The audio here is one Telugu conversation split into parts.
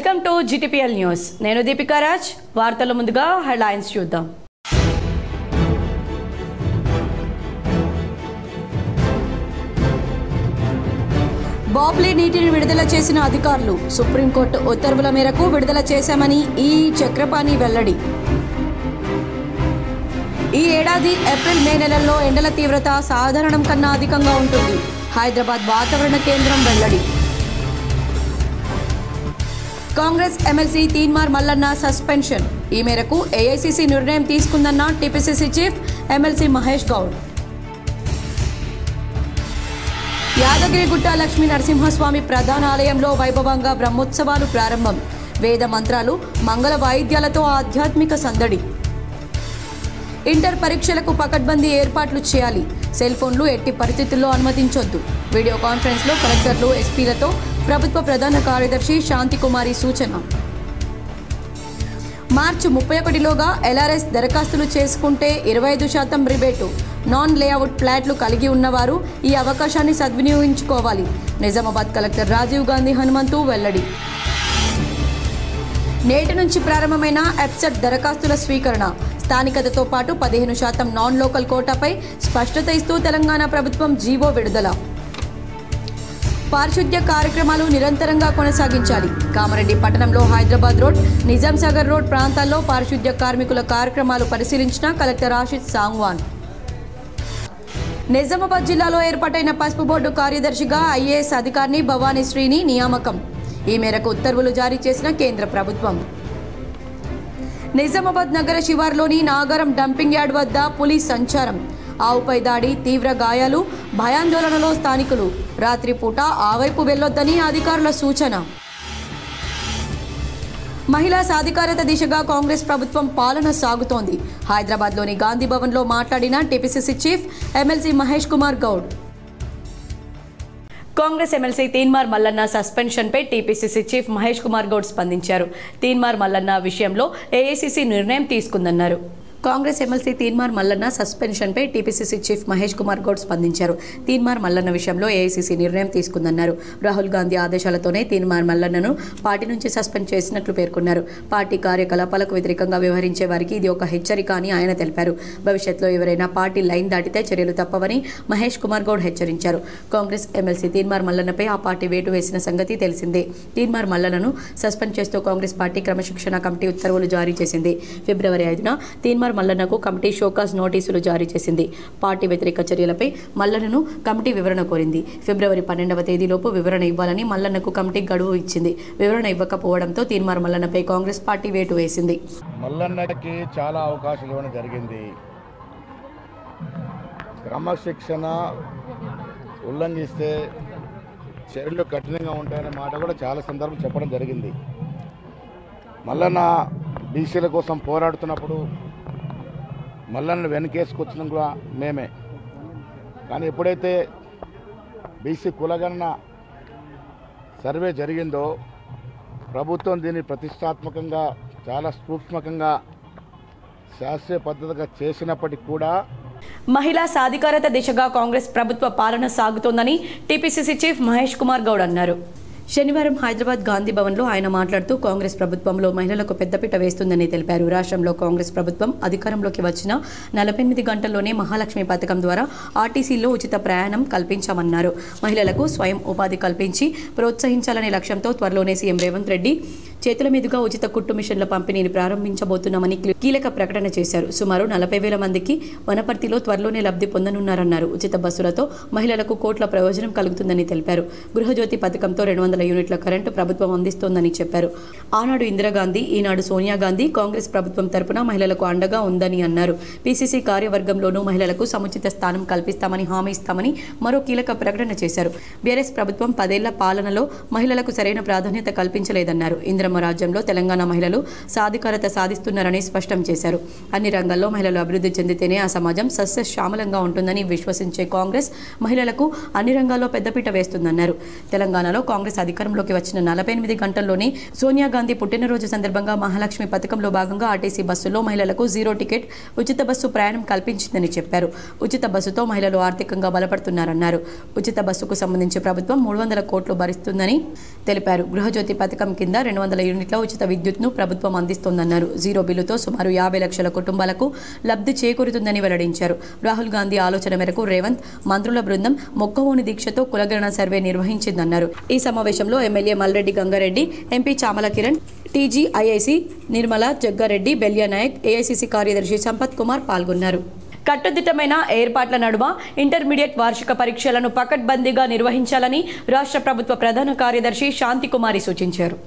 Welcome to GTPL news. నేను దీపికా రాజ్. వార్తల ముందుగా హెడ్లైన్స్ చూద్దాం. బాబ్లీ నీటిని విడుదల చేసిన అధికారులు సుప్రీంకోర్టు ఉత్తర్వుల మేరకు విడుదల చేశామని చక్రపాణి వెల్లడి. ఈ ఏడాది ఏప్రిల్ మే నెలల్లో ఎండల తీవ్రత సాధారణం కన్నా అధికంగా ఉంటుంది. హైదరాబాద్ వాతావరణ కేంద్రం వెల్లడి. Congress MLC Teenmar Mallanna suspension. ఈ మేరకు AICC నిర్ణయం తీసుకుందన్న TPCC chief MLC Mahesh Goud. Yadagirigutta Lakshmi Narasimhaswamy ప్రధాన ఆలయంలో వైభవంగా బ్రహ్మోత్సవాలు ప్రారంభం. వేద మంత్రాలు, మంగళ వాయిద్యాలతో ఆధ్యాత్మిక సందడి. ఇంటర్ పరీక్షలకు పకడ్బందీ ఏర్పాట్లు చేయాలి. సెల్ ఫోన్లు ఎట్టి పరిస్థితుల్లో అనుమతించొద్దు. వీడియో కాన్ఫరెన్స్లో కలెక్టర్లు, ఎస్పీలతో ప్రభుత్వ ప్రధాన కార్యదర్శి శాంతికుమారి సూచన. మార్చి 31లోగా LRS దరఖాస్తులు చేసుకుంటే 25% రిబేటు. నాన్ లేఅవుట్ ఫ్లాట్లు కలిగి ఉన్నవారు ఈ అవకాశాన్ని సద్వినియోగించుకోవాలి. నిజామాబాద్ కలెక్టర్ రాజీవ్ గాంధీ హనుమంతు వెల్లడి. నేటి నుంచి ప్రారంభమైన EBSET దరఖాస్తుల స్వీకరణ. స్థానికతతో పాటు 15% నాన్ లోకల్ కోటాపై స్పష్టత ఇస్తూ తెలంగాణ ప్రభుత్వం జీవో విడుదల. పారిశుద్ధ్య కార్యక్రమాలు నిరంతరంగా కొనసాగించాలి. కామారెడ్డి పట్టణంలో హైదరాబాద్ రోడ్, నిజాం సాగర్ రోడ్ ప్రాంతాల్లో పారిశుద్ధ్య కార్మికుల కార్యక్రమాలు పరిశీలించిన కలెక్టర్ ఆశిష్ సాంగ్వాన్. నిజామాబాద్ జిల్లాలో ఏర్పాటైన పసుపు బోర్డు కార్యదర్శిగా IAS అధికారిని భవానీశ్రీని నియామకం. ఈ మేరకు ఉత్తర్వులు జారీ చేసిన కేంద్ర ప్రభుత్వం. నిజామాబాద్ నగర శివార్లోని నాగారం డంపింగ్ యార్డ్ వద్ద పులి సంచారం. ఆవుపై దాడి, తీవ్ర గాయాలు, భయాందోళనలో స్థానికులు. రాత్రిపూట ఆ వైపు వెళ్లొద్దని అధికారుల సూచన. మహిళా సాధికారత దిశగా కాంగ్రెస్ ప్రభుత్వం పాలన సాగుతోంది. హైదరాబాద్లోని గాంధీ భవన్లో మాట్లాడిన TPCC chief MLC Mahesh Kumar Goud. Congress MLC Teenmar Mallanna సస్పెన్షన్పై TPCC చీఫ్ మహేష్ కుమార్ గౌడ్ స్పందించారు. తీన్మార్ మల్లన్న విషయంలో AICC నిర్ణయం తీసుకుందన్నారు. కాంగ్రెస్ ఎమ్మెల్సీ తీన్మార్ మల్లన్న సస్పెన్షన్పై TPCC చీఫ్ మహేష్ కుమార్ గౌడ్ స్పందించారు. తీన్మార్ మల్లన్న విషయంలో AICC నిర్ణయం తీసుకుందన్నారు. రాహుల్ గాంధీ ఆదేశాలతోనే తీన్మార్ మల్లన్నను పార్టీ నుంచి సస్పెండ్ చేసినట్లు పేర్కొన్నారు. పార్టీ కార్యకలాపాలకు వ్యతిరేకంగా వ్యవహరించే వారికి ఇది ఒక హెచ్చరిక అని ఆయన తెలిపారు. భవిష్యత్తులో ఎవరైనా పార్టీ లైన్ దాటితే చర్యలు తప్పవని మహేష్ కుమార్ గౌడ్ హెచ్చరించారు. కాంగ్రెస్ ఎమ్మెల్సీ తీన్మార్ మల్లన్నపై ఆ పార్టీ వేటు వేసిన సంగతి తెలిసిందే. తీన్మార్ మల్లన్నను సస్పెండ్ చేస్తూ కాంగ్రెస్ పార్టీ క్రమశిక్షణ కమిటీ ఉత్తర్వులు జారీ చేసింది. ఫిబ్రవరి 5న తీన్మార్ మల్లన్నకు కమిటీ షోకాజ్ నోటీసులు జారీ చేసింది. పార్టీ వ్యతిరేక చర్యలపై మల్లన్నను కమిటీ వివరణ కోరింది. ఫిబ్రవరి 12వ తేదీలోపు వివరణ ఇవ్వాలని మల్లన్నకు కమిటీ గడువు ఇచ్చింది. వివరణ ఇవ్వకపోవడంతో తీన్మార్ మల్లన్నపై కాంగ్రెస్ పార్టీ వేటు వేసింది. మల్లన్నకి చాలా అవకాశాలు ఇవ్వడం జరిగింది. క్రమశిక్షణ ఉల్లంఘిస్తే చర్యలు కఠినంగా ఉంటాయనే మాట కూడా చాలా సందర్భం చెప్పడం జరిగింది. మల్లన్న బీసీల కోసం పోరాడుతున్నప్పుడు మల్లన్న వెనకేసుకొచ్చిన కూడా మేమే. కానీ ఎప్పుడైతే బీసీ కులగణన సర్వే జరిగిందో ప్రభుత్వం దీన్ని ప్రతిష్టాత్మకంగా, చాలా సూక్ష్మకంగా, శాస్త్రీయ పద్ధతిగా చేసినప్పటికీ కూడా మహిళా సాధికారత దిశగా కాంగ్రెస్ ప్రభుత్వ పాలన సాగుతోందని TPCC చీఫ్ మహేష్ కుమార్ గౌడ్ అన్నారు. శనివారం హైదరాబాద్ గాంధీ భవన్లో ఆయన మాట్లాడుతూ కాంగ్రెస్ ప్రభుత్వంలో మహిళలకు పెద్దపీట వేస్తుందని తెలిపారు. రాష్ట్రంలో కాంగ్రెస్ ప్రభుత్వం అధికారంలోకి వచ్చిన 48 గంటల్లోనే మహాలక్ష్మి పథకం ద్వారా RTCలో ఉచిత ప్రయాణం కల్పించామన్నారు. మహిళలకు స్వయం ఉపాధి కల్పించి ప్రోత్సహించాలనే లక్ష్యంతో త్వరలోనే సీఎం రేవంత్ రెడ్డి చేతుల మీదుగా ఉచిత కుట్టు మిషన్ల పంపిణీని ప్రారంభించబోతున్నామని కీలక ప్రకటన చేశారు. సుమారు 40,000 మందికి వనపర్తిలో త్వరలోనే లబ్ధి పొందనున్నారన్నారు. ఉచిత బస్సులతో మహిళలకు కోట్ల ప్రయోజనం కలుగుతుందని తెలిపారు. గృహజ్యోతి పథకంతో 200 యూనిట్ల కరెంటు ప్రభుత్వం అందిస్తోందని చెప్పారు. ఆనాడు ఇందిరాగాంధీ, ఈనాడు సోనియా గాంధీ కాంగ్రెస్ ప్రభుత్వం తరపున మహిళలకు అండగా ఉందని అన్నారు. PCC కార్యవర్గంలోనూ మహిళలకు సముచిత స్థానం కల్పిస్తామని హామీ ఇస్తామని మరో కీలక ప్రకటన చేశారు. బీఆర్ఎస్ ప్రభుత్వం 10 ఏళ్ల పాలనలో మహిళలకు సరైన ప్రాధాన్యత కల్పించలేదన్నారు. ఇందిరమ్మ రాజ్యంలో తెలంగాణ మహిళలు సాధికారత సాధిస్తున్నారని స్పష్టం చేశారు. అన్ని రంగాల్లో మహిళలు అభివృద్ధి చెందితేనే ఆ సమాజం సస్యశ్యామలంగా ఉంటుందని విశ్వసించే కాంగ్రెస్ మహిళలకు అన్ని రంగాల్లో పెద్దపీట వేస్తుందన్నారు. తెలంగాణలో కాంగ్రెస్ అధికారంలోకి వచ్చిన 48 గంటల్లోనే సోనియా గాంధీ పుట్టినరోజు సందర్భంగా మహాలక్ష్మి పథకంలో భాగంగా RTC బస్సుల్లో మహిళలకు 0 టికెట్ ఉచిత బస్సు ప్రయాణం కల్పించిందని చెప్పారు. ఉచిత బస్సుతో మహిళలు ఆర్థికంగా బలపడుతున్నారన్నారు. ఉచిత బస్సుకు సంబంధించి ప్రభుత్వం 300 కోట్లు భరిస్తుందని తెలిపారు. గృహజ్యోతి పథకం కింద 200 యూనిట్ల ఉచిత విద్యుత్ను ప్రభుత్వం అందిస్తోందన్నారు. జీరో బిల్లుతో సుమారు 50 లక్షల కుటుంబాలకు లబ్ధి చేకూరుతుందని వెల్లడించారు. రాహుల్ గాంధీ ఆలోచన మేరకు రేవంత్ మంత్రుల బృందం మొక్కవోని దీక్షతో కులగణన సర్వే నిర్వహించిందన్నారు. ఈ సమావేశంలో MLA Malreddy Gangareddy, MP Chamala Kiran, TGIIC Nirmala Jaggareddy, Belya Naik, AICC కార్యదర్శి సంపత్ కుమార్ పాల్గొన్నారు. కట్టుదిట్టమైన ఏర్పాట్ల నడుమ ఇంటర్మీడియట్ వార్షిక పరీక్షలను పకడ్బందీగా నిర్వహించాలని రాష్ట్ర ప్రభుత్వ ప్రధాన కార్యదర్శి శాంతికుమారి సూచించారు.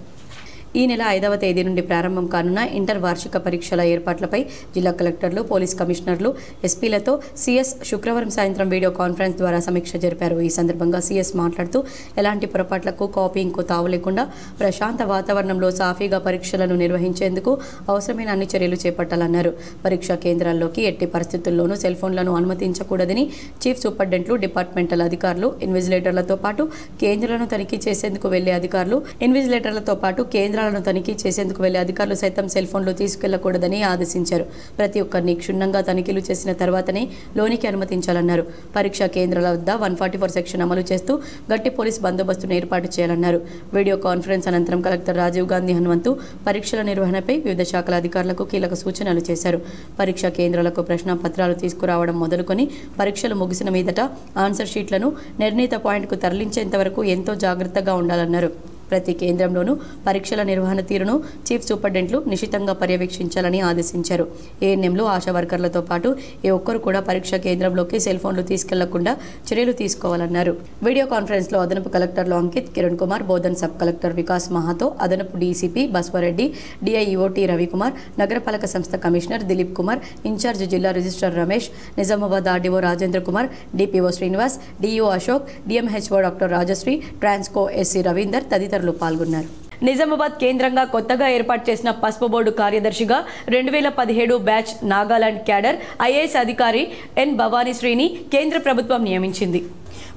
ఈ నెల 5వ తేదీ నుండి ప్రారంభం కానున్న ఇంటర్ వార్షిక పరీక్షల ఏర్పాట్లపై జిల్లా కలెక్టర్లు, పోలీస్ కమిషనర్లు, ఎస్పీలతో సీఎస్ శుక్రవారం సాయంత్రం వీడియో కాన్ఫరెన్స్ ద్వారా సమీక్ష జరిపారు. ఈ సందర్భంగా సీఎస్ మాట్లాడుతూ ఎలాంటి పొరపాట్లకు, కాపీయింగ్కు తావు లేకుండా ప్రశాంత వాతావరణంలో సాఫీగా పరీక్షలను నిర్వహించేందుకు అవసరమైన అన్ని చర్యలు చేపట్టాలన్నారు. పరీక్షా కేంద్రాల్లోకి ఎట్టి పరిస్థితుల్లోనూ సెల్ ఫోన్లను అనుమతించకూడదని చీఫ్ సూపరింటెండెంట్లు, డిపార్ట్మెంటల్ అధికారులు, ఇన్విజిలేటర్లతో పాటు కేంద్రాలను తనిఖీ చేసేందుకు వెళ్లే అధికారులు, ఇన్విజిలేటర్లతో పాటు కేంద్రాలను తనిఖీ చేసేందుకు వెళ్లే అధికారులు సైతం సెల్ ఫోన్లు తీసుకెళ్లకూడదని ఆదేశించారు. ప్రతి ఒక్కరిని క్షుణ్ణంగా తనిఖీలు చేసిన తర్వాతనే లోనికి అనుమతించాలన్నారు. పరీక్షా కేంద్రాల వద్ద 144 సెక్షన్ అమలు చేస్తూ గట్టి పోలీస్ బందోబస్తును ఏర్పాటు చేయాలన్నారు. వీడియో కాన్ఫరెన్స్ అనంతరం కలెక్టర్ రాజీవ్ గాంధీ హనుమంతు పరీక్షల నిర్వహణపై వివిధ శాఖల అధికారులకు కీలక సూచనలు చేశారు. పరీక్షా కేంద్రాలకు ప్రశ్న పత్రాలు తీసుకురావడం మొదలుకొని పరీక్షలు ముగిసిన మీదట ఆన్సర్ షీట్లను నిర్ణీత పాయింట్కు తరలించేంత వరకు ఎంతో జాగ్రత్తగా ఉండాలన్నారు. ప్రతి కేంద్రంలోనూ పరీక్షల నిర్వహణ తీరును చీఫ్ సూపరింటెండెంట్లు నిశితంగా పర్యవేక్షించాలని ఆదేశించారు. ఏఎన్ఎంలు, ఆశా వర్కర్లతో పాటు ఏ ఒక్కరు కూడా పరీక్షా కేంద్రంలోకి సెల్ ఫోన్లు తీసుకెళ్లకుండా చర్యలు తీసుకోవాలన్నారు. వీడియో కాన్ఫరెన్స్లో అదనపు కలెక్టర్లు అంకిత్, కిరణ్ కుమార్, బోధన్ సబ్ కలెక్టర్ వికాస్ మహాతో, అదనపు DCP Baswareddy, DIEO T Ravikumar, నగరపాలక సంస్థ కమిషనర్ దిలీప్ కుమార్, ఇన్ఛార్జ్ జిల్లా registrar Ramesh, Nizamabad RDO Rajendra Kumar, DPO Srinivas, DEO Ashok, DMHO doctor Rajasri, Transco SC Ravinder తదితరులు పాల్గొన్నారు. నిజామాబాద్ కేంద్రంగా కొత్తగా ఏర్పాటు చేసిన పసుపు బోర్డు కార్యదర్శిగా 2017 బ్యాచ్ నాగాలాండ్ క్యాడర్ ఐఏఎస్ అధికారి ఎన్ భవానీశ్రీని కేంద్ర ప్రభుత్వం నియమించింది.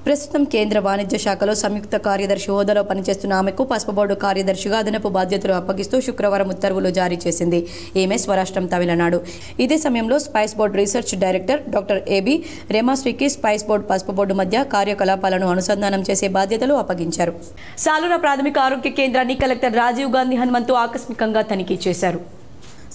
ప్రస్తుతం కేంద్ర వాణిజ్య శాఖలో సంయుక్త కార్యదర్శి హోదాలో పనిచేస్తున్న ఆమెకు పసుపు బోర్డు కార్యదర్శిగా అదనపు బాధ్యతలు అప్పగిస్తూ శుక్రవారం ఉత్తర్వులు జారీ చేసింది. ఈమె స్వరాష్ట్రం తమిళనాడు. ఇదే సమయంలో spice board research director doctor AB రెమాశ్రీకి స్పైస్ బోర్డు, పసుపు బోర్డు మధ్య కార్యకలాపాలను అనుసంధానం చేసే బాధ్యతలు అప్పగించారు. సాలూరు ప్రాథమిక ఆరోగ్య కేంద్రాన్ని కలెక్టర్ రాజీవ్ గాంధీ హనుమంతు ఆకస్మికంగా తనిఖీ చేశారు.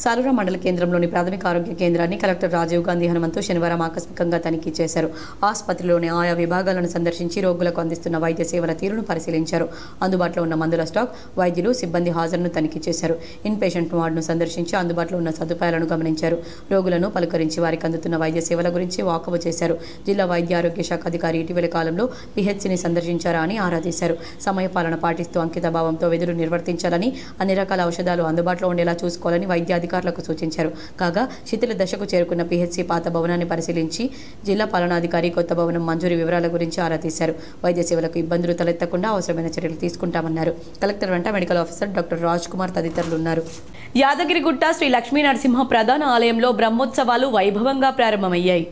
సాలూరు మండల కేంద్రంలోని ప్రాథమిక ఆరోగ్య కేంద్రాన్ని కలెక్టర్ రాజీవ్ గాంధీ హనుమంతు శనివారం ఆకస్మికంగా తనిఖీ చేశారు. ఆసుపత్రిలోని ఆయా విభాగాలను సందర్శించి రోగులకు అందిస్తున్న వైద్య సేవల తీరును పరిశీలించారు. అందుబాటులో ఉన్న మందుల స్టాక్, వైద్యులు, సిబ్బంది హాజరును తనిఖీ చేశారు. ఇన్ పేషెంట్ వార్డును సందర్శించి అందుబాటులో ఉన్న సదుపాయాలను గమనించారు. రోగులను పలుకరించి వారికి అందుతున్న వైద్య సేవల గురించి వాకబు చేశారు. జిల్లా వైద్య ఆరోగ్య శాఖ అధికారి ఇటీవలి కాలంలో పిహెచ్సిని సందర్శించారా అని ఆరా తీశారు. సమయపాలన పాటిస్తూ అంకిత భావంతో విధులు నిర్వర్తించాలని, అన్ని రకాల ఔషధాలు అందుబాటులో ఉండేలా చూసుకోవాలని వైద్య అధికారులకు సూచించారు. కాగా శిథిల దశకు చేరుకున్న పిహెచ్సి పాత భవనాన్ని పరిశీలించి జిల్లా పాలనాధికారి కొత్త భవనం మంజూరీ వివరాల గురించి ఆరా తీశారు. వైద్య సేవలకు ఇబ్బందులు తలెత్తకుండా అవసరమైన చర్యలు తీసుకుంటామన్నారు. కలెక్టర్ వెంట medical officer doctor Raj Kumar తదితరులు ఉన్నారు. యాదగిరిగుట్ట శ్రీ లక్ష్మీ నరసింహ ప్రధాన ఆలయంలో బ్రహ్మోత్సవాలు వైభవంగా ప్రారంభమయ్యాయి.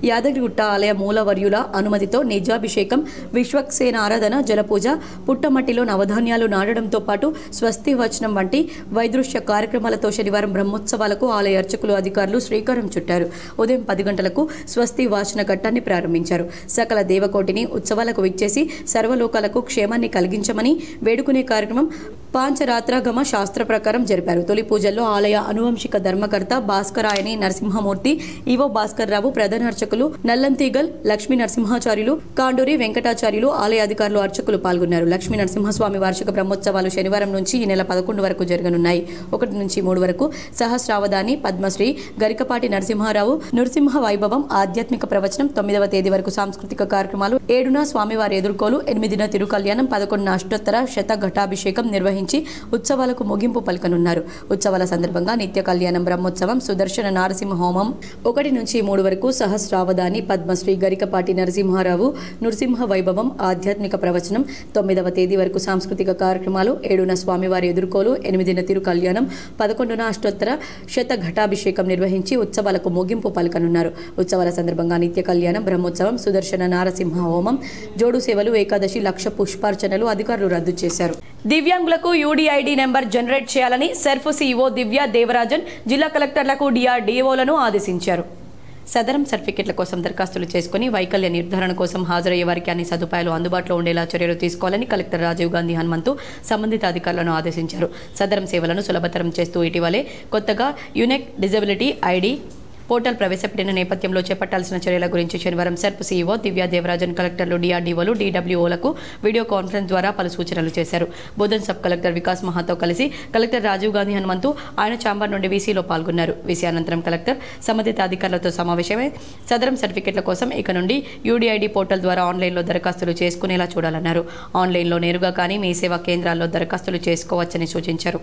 యాదగిరిగుట్ట ఆలయ మూలవర్యుల అనుమతితో నిజాభిషేకం, విశ్వక్సేన ఆరాధన, జలపూజ, పుట్టమట్టిలో నవధాన్యాలు నాటడంతో పాటు స్వస్తి వచనం వంటి వైదృశ్య కార్యక్రమాలతో శనివారం బ్రహ్మోత్సవాలకు ఆలయ అర్చకులు, అధికారులు శ్రీకారం చుట్టారు. ఉదయం 10 గంటలకు స్వస్తి వాచన ఘట్టాన్ని ప్రారంభించారు. సకల దేవకోటిని ఉత్సవాలకు విచ్చేసి సర్వలోకాలకు క్షేమాన్ని కలిగించమని వేడుకునే కార్యక్రమం పాంచరాత్రగమ శాస్త్ర ప్రకారం జరిపారు. తొలి పూజల్లో ఆలయ అనువంశిక ధర్మకర్త భాస్కరాయని నరసింహమూర్తి, ఈవో భాస్కర్ రావు, ప్రధాన అర్చకులు నల్లంతీగల్ లక్ష్మీ నరసింహాచార్యులు, కాండూరి వెంకటాచార్యులు, ఆలయ అధికారులు, అర్చకులు పాల్గొన్నారు. లక్ష్మీ నరసింహస్వామి వార్షిక బ్రహ్మోత్సవాలు శనివారం నుంచి ఈ నెల 11 వరకు జరగనున్నాయి. 1 నుంచి 3 వరకు సహస్రావధాని, పద్మశ్రీ గరికపాటి నరసింహారావు, నృసింహ వైభవం, ఆధ్యాత్మిక ప్రవచనం, 9వ తేదీ వరకు సాంస్కృతిక కార్యక్రమాలు, 7న స్వామివారి ఎదుర్కోలు, 8న తిరుకల్యాణం, 11న అష్టోత్తర శత ఘటాభిషేకం నిర్వహించి ఉత్సవాలకు ముగింపు పలకనున్నారు. ఉత్సవాల సందర్భంగా నిత్య కళ్యాణం, బ్రహ్మోత్సవం, సుదర్శన నారసింహ హోమం, 1 నుంచి 3 వరకు సహస్రావధాని, పద్మశ్రీ గరికపాటి నరసింహారావు, నృసింహ వైభవం, ఆధ్యాత్మిక ప్రవచనం, 9వ తేదీ వరకు సాంస్కృతిక కార్యక్రమాలు, 7న స్వామివారి ఎదుర్కోలు, 8న తిరుకల్యాణం, 11న అష్టోత్తర శత ఘటాభిషేకం నిర్వహించి ఉత్సవాలకు ముగింపు పలకనున్నారు. ఉత్సవాల సందర్భంగా నిత్య కళ్యాణం, బ్రహ్మోత్సవం, సుదర్శన నారసింహ హోమం, జోడు సేవలు, ఏకాదశి, లక్ష పుష్పార్చనలు అధికారులు రద్దు చేశారు. దివ్యాంగులకు యూడీఐడి నెంబర్ జనరేట్ చేయాలని సెర్ఫ్ సీఈఓ దివ్య దేవరాజన్ జిల్లా కలెక్టర్లకు డిఆర్డీఓలను ఆదేశించారు. సదరం సర్టిఫికెట్ల కోసం దరఖాస్తులు చేసుకుని వైకల్య నిర్ధారణ కోసం హాజరయ్యే వారికి అన్ని సదుపాయాలు అందుబాటులో ఉండేలా చర్యలు తీసుకోవాలని కలెక్టర్ రాజీవ్ గాంధీ హనుమంతు సంబంధిత అధికారులను ఆదేశించారు. సదరం సేవలను సులభతరం చేస్తూ ఇటీవలే కొత్తగా యూనిక్ డిజబిలిటీ ఐడి పోర్టల్ ప్రవేశపెట్టిన నేపథ్యంలో చేపట్టాల్సిన చర్యల గురించి శనివారం సెర్ప్ సీఈఓ దివ్యా దేవరాజన్ కలెక్టర్లు డిఆర్డీఓలు డీడబ్ల్యూఓలకు వీడియో కాన్ఫరెన్స్ ద్వారా పలు సూచనలు చేశారు. బోధన్ సబ్ కలెక్టర్ వికాస్ మహాతో కలిసి కలెక్టర్ రాజీవ్ గాంధీ హనుమంతు ఆయన ఛాంబర్ నుండి వీసీలో పాల్గొన్నారు. వీసీ అనంతరం కలెక్టర్ సంబంధిత అధికారులతో సమావేశమై సదరం సర్టిఫికెట్ల కోసం ఇక నుండి యూడీఐడి పోర్టల్ ద్వారా ఆన్లైన్లో దరఖాస్తులు చేసుకునేలా చూడాలన్నారు. ఆన్లైన్లో నేరుగా కానీ మీ సేవా కేంద్రాల్లో దరఖాస్తులు చేసుకోవచ్చని సూచించారు.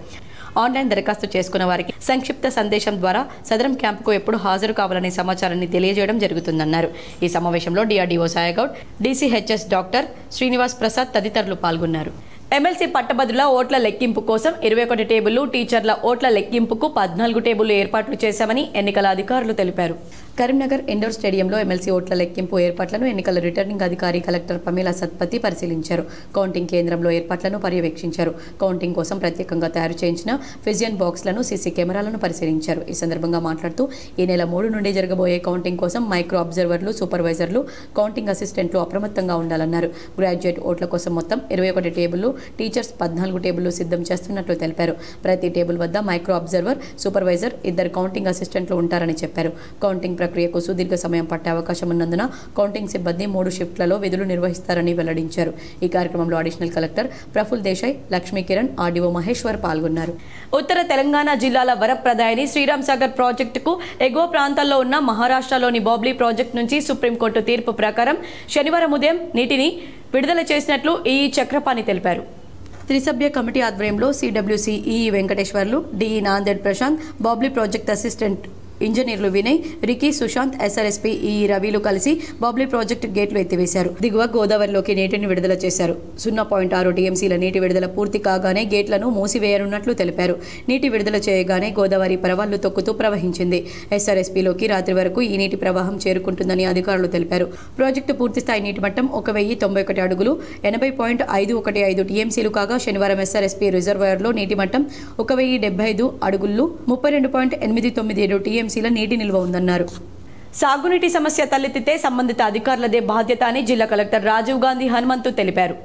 ఆన్లైన్ దరఖాస్తు చేసుకున్న వారికి సంక్షిప్త సందేశం ద్వారా సదరం క్యాంపుకు ఎప్పుడు హాజరు కావాలనే సమాచారాన్ని తెలియజేయడం జరుగుతుందన్నారు. ఈ సమావేశంలో DRDO Sayagoud, DCHS doctor Srinivas Prasad తదితరులు పాల్గొన్నారు. ఎమ్మెల్సీ పట్టభద్రుల ఓట్ల లెక్కింపు కోసం 21 టేబుళ్లు, టీచర్ల ఓట్ల లెక్కింపుకు 14 టేబుళ్లు ఏర్పాట్లు చేశామని ఎన్నికల అధికారులు తెలిపారు. కరీంనగర్ ఇండోర్ స్టేడియంలో ఎమ్మెల్సీ ఓట్ల లెక్కింపు ఏర్పాట్లను ఎన్నికల రిటర్నింగ్ అధికారి కలెక్టర్ పమేలా సత్పతి పరిశీలించారు. కౌంటింగ్ కేంద్రంలో ఏర్పాట్లను పర్యవేక్షించారు. కౌంటింగ్ కోసం ప్రత్యేకంగా తయారు చేయించిన ఫిజియన్ బాక్స్లను, సీసీ కెమెరాలను పరిశీలించారు. ఈ సందర్భంగా మాట్లాడుతూ ఈ నెల 3 నుండి జరగబోయే కౌంటింగ్ కోసం మైక్రో అబ్జర్వర్లు, సూపర్వైజర్లు, కౌంటింగ్ అసిస్టెంట్లు అప్రమత్తంగా ఉండాలన్నారు. గ్రాడ్యుయేట్ ఓట్ల కోసం మొత్తం 21 టేబుళ్లు, టీచర్స్ 14 టేబుళ్లు సిద్ధం చేస్తున్నట్లు తెలిపారు. ప్రతి టేబుల్ వద్ద మైక్రో అబ్జర్వర్, సూపర్వైజర్, 2 కౌంటింగ్ అసిస్టెంట్లు ఉంటారని చెప్పారు. కౌంటింగ్ ప్రక్రియకు సుదీర్ఘ సమయం పట్టే అవకాశం ఉన్నందున కౌంటింగ్ సిబ్బంది 3 షిఫ్ట్లలో విధులు నిర్వహిస్తారని వెల్లడించారు. ఈ కార్యక్రమంలో additional collector Praful Desai, Lakshmi Kiran, RDO Maheshwar పాల్గొన్నారు. ఉత్తర తెలంగాణ జిల్లాల వరప్రదాయని శ్రీరామ్ సాగర్ ప్రాజెక్టుకు ఎగువ ప్రాంతాల్లో ఉన్న మహారాష్ట్రలోని బాబ్లీ ప్రాజెక్టు నుంచి సుప్రీంకోర్టు తీర్పు ప్రకారం శనివారం ఉదయం నీటిని విడుదల చేసినట్లు ఈఈ చక్రపాణి తెలిపారు. త్రిసభ్య కమిటీ ఆధ్వర్యంలో CWC EE Venkateswarlu, DE Nanded Prashanth, Babli project assistant ఇంజనీర్లు Vinay, Ricky, Sushanth, SRSP EE రవిలు కలిసి బాబ్లీ ప్రాజెక్టు గేట్లు ఎత్తివేశారు. దిగువ గోదావరిలోకి నీటిని విడుదల చేశారు. 0.6 టీఎంసీల నీటి విడుదల పూర్తి కాగానే గేట్లను మూసివేయనున్నట్లు తెలిపారు. నీటి విడుదల చేయగానే గోదావరి పరవళ్లు తొక్కుతూ ప్రవహించింది. ఎస్ఆర్ఎస్పీలోకి రాత్రి వరకు ఈ నీటి ప్రవాహం చేరుకుంటుందని అధికారులు తెలిపారు. ప్రాజెక్టు పూర్తిస్థాయి నీటి మట్టం 1091 అడుగులు, 80.515 టీఎంసీలు కాగా శనివారం ఎస్ఆర్ఎస్పీ రిజర్వాయర్లో నీటి మట్టం 1075 అడుగులు, 32.897 టీఎంసీల నీటి నిల్వ ఉందన్నారు. సాగునీటి సమస్య తలెత్తితే సంబంధిత అధికారులదే బాధ్యత అని జిల్లా కలెక్టర్ రాజీవ్ గాంధీ హనుమంతు తెలిపారు.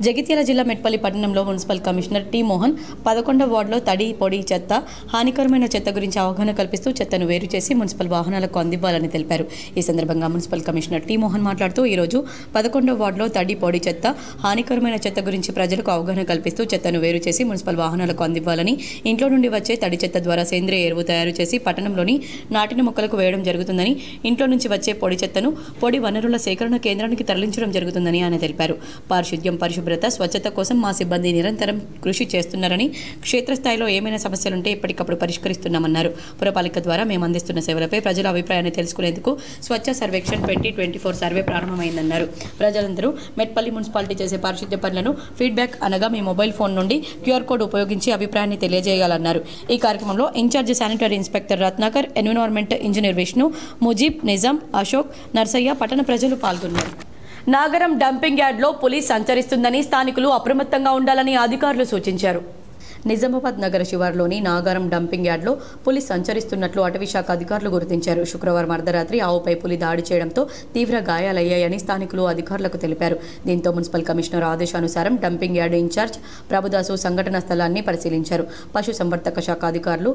జగిత్యాల జిల్లా మెట్పల్లి పట్టణంలో మున్సిపల్ కమిషనర్ టి మోహన్ 11వ వార్డులో తడి, పొడి చెత్త, హానికరమైన చెత్త గురించి అవగాహన కల్పిస్తూ చెత్తను వేరు చేసి మున్సిపల్ వాహనాలకు అందివ్వాలని తెలిపారు. ఈ సందర్భంగా మున్సిపల్ కమిషనర్ టి మోహన్ మాట్లాడుతూ ఈరోజు 11వ వార్డులో తడి, పొడి చెత్త, హానికరమైన చెత్త గురించి ప్రజలకు అవగాహన కల్పిస్తూ చెత్తను వేరు చేసి మున్సిపల్ వాహనాలకు అందివ్వాలని, ఇంట్లో నుండి వచ్చే తడి చెత్త ద్వారా సేంద్రియ ఎరువు తయారు చేసి పట్టణంలోని నాటిన మొక్కలకు వేయడం జరుగుతుందని, ఇంట్లో నుంచి వచ్చే పొడి చెత్తను పొడి వనరుల సేకరణ కేంద్రానికి తరలించడం జరుగుతుందని ఆయన తెలిపారు. పారిశుద్ధ్యం, పరిశుభ్రత, స్వచ్ఛత కోసం మా సిబ్బంది నిరంతరం కృషి చేస్తున్నారని, క్షేత్రస్థాయిలో ఏమైనా సమస్యలుంటే ఎప్పటికప్పుడు పరిష్కరిస్తున్నామన్నారు. పురపాలిక ద్వారా మేము అందిస్తున్న సేవలపై ప్రజల అభిప్రాయాన్ని తెలుసుకునేందుకు స్వచ్ఛ సర్వేక్షణ్ 2024 సర్వే ప్రారంభమైందన్నారు. ప్రజలందరూ మెట్పల్లి మున్సిపాలిటీ చేసే పారిశుద్ధ్య పనులను ఫీడ్బ్యాక్ అనగా మీ మొబైల్ ఫోన్ నుండి క్యూఆర్ కోడ్ ఉపయోగించి అభిప్రాయాన్ని తెలియజేయాలన్నారు. ఈ కార్యక్రమంలో incharge sanitary inspector Ratnakar, environment engineer Vishnu, Mujeeb, Nizam, Ashok, Narsaiah, పట్టణ ప్రజలు పాల్గొన్నారు. నాగరం డంపింగ్ యార్డ్లో పులి సంచరిస్తుందని స్థానికులు అప్రమత్తంగా ఉండాలని అధికారులు సూచించారు. నిజామాబాద్ నగర శివార్లోని నాగారం డంపింగ్ యార్డ్లో పులి సంచరిస్తున్నట్లు అటవీశాఖ అధికారులు గుర్తించారు. శుక్రవారం అర్ధరాత్రి ఆవుపై పులి దాడి చేయడంతో తీవ్ర గాయాలయ్యాయని స్థానికులు అధికారులకు తెలిపారు. దీంతో మున్సిపల్ కమిషనర్ ఆదేశానుసారం డంపింగ్ యార్డ్ ఇన్ఛార్జ్ ప్రభుదాసు సంఘటన స్థలాన్ని పరిశీలించారు. పశుసంవర్ధక శాఖ అధికారులు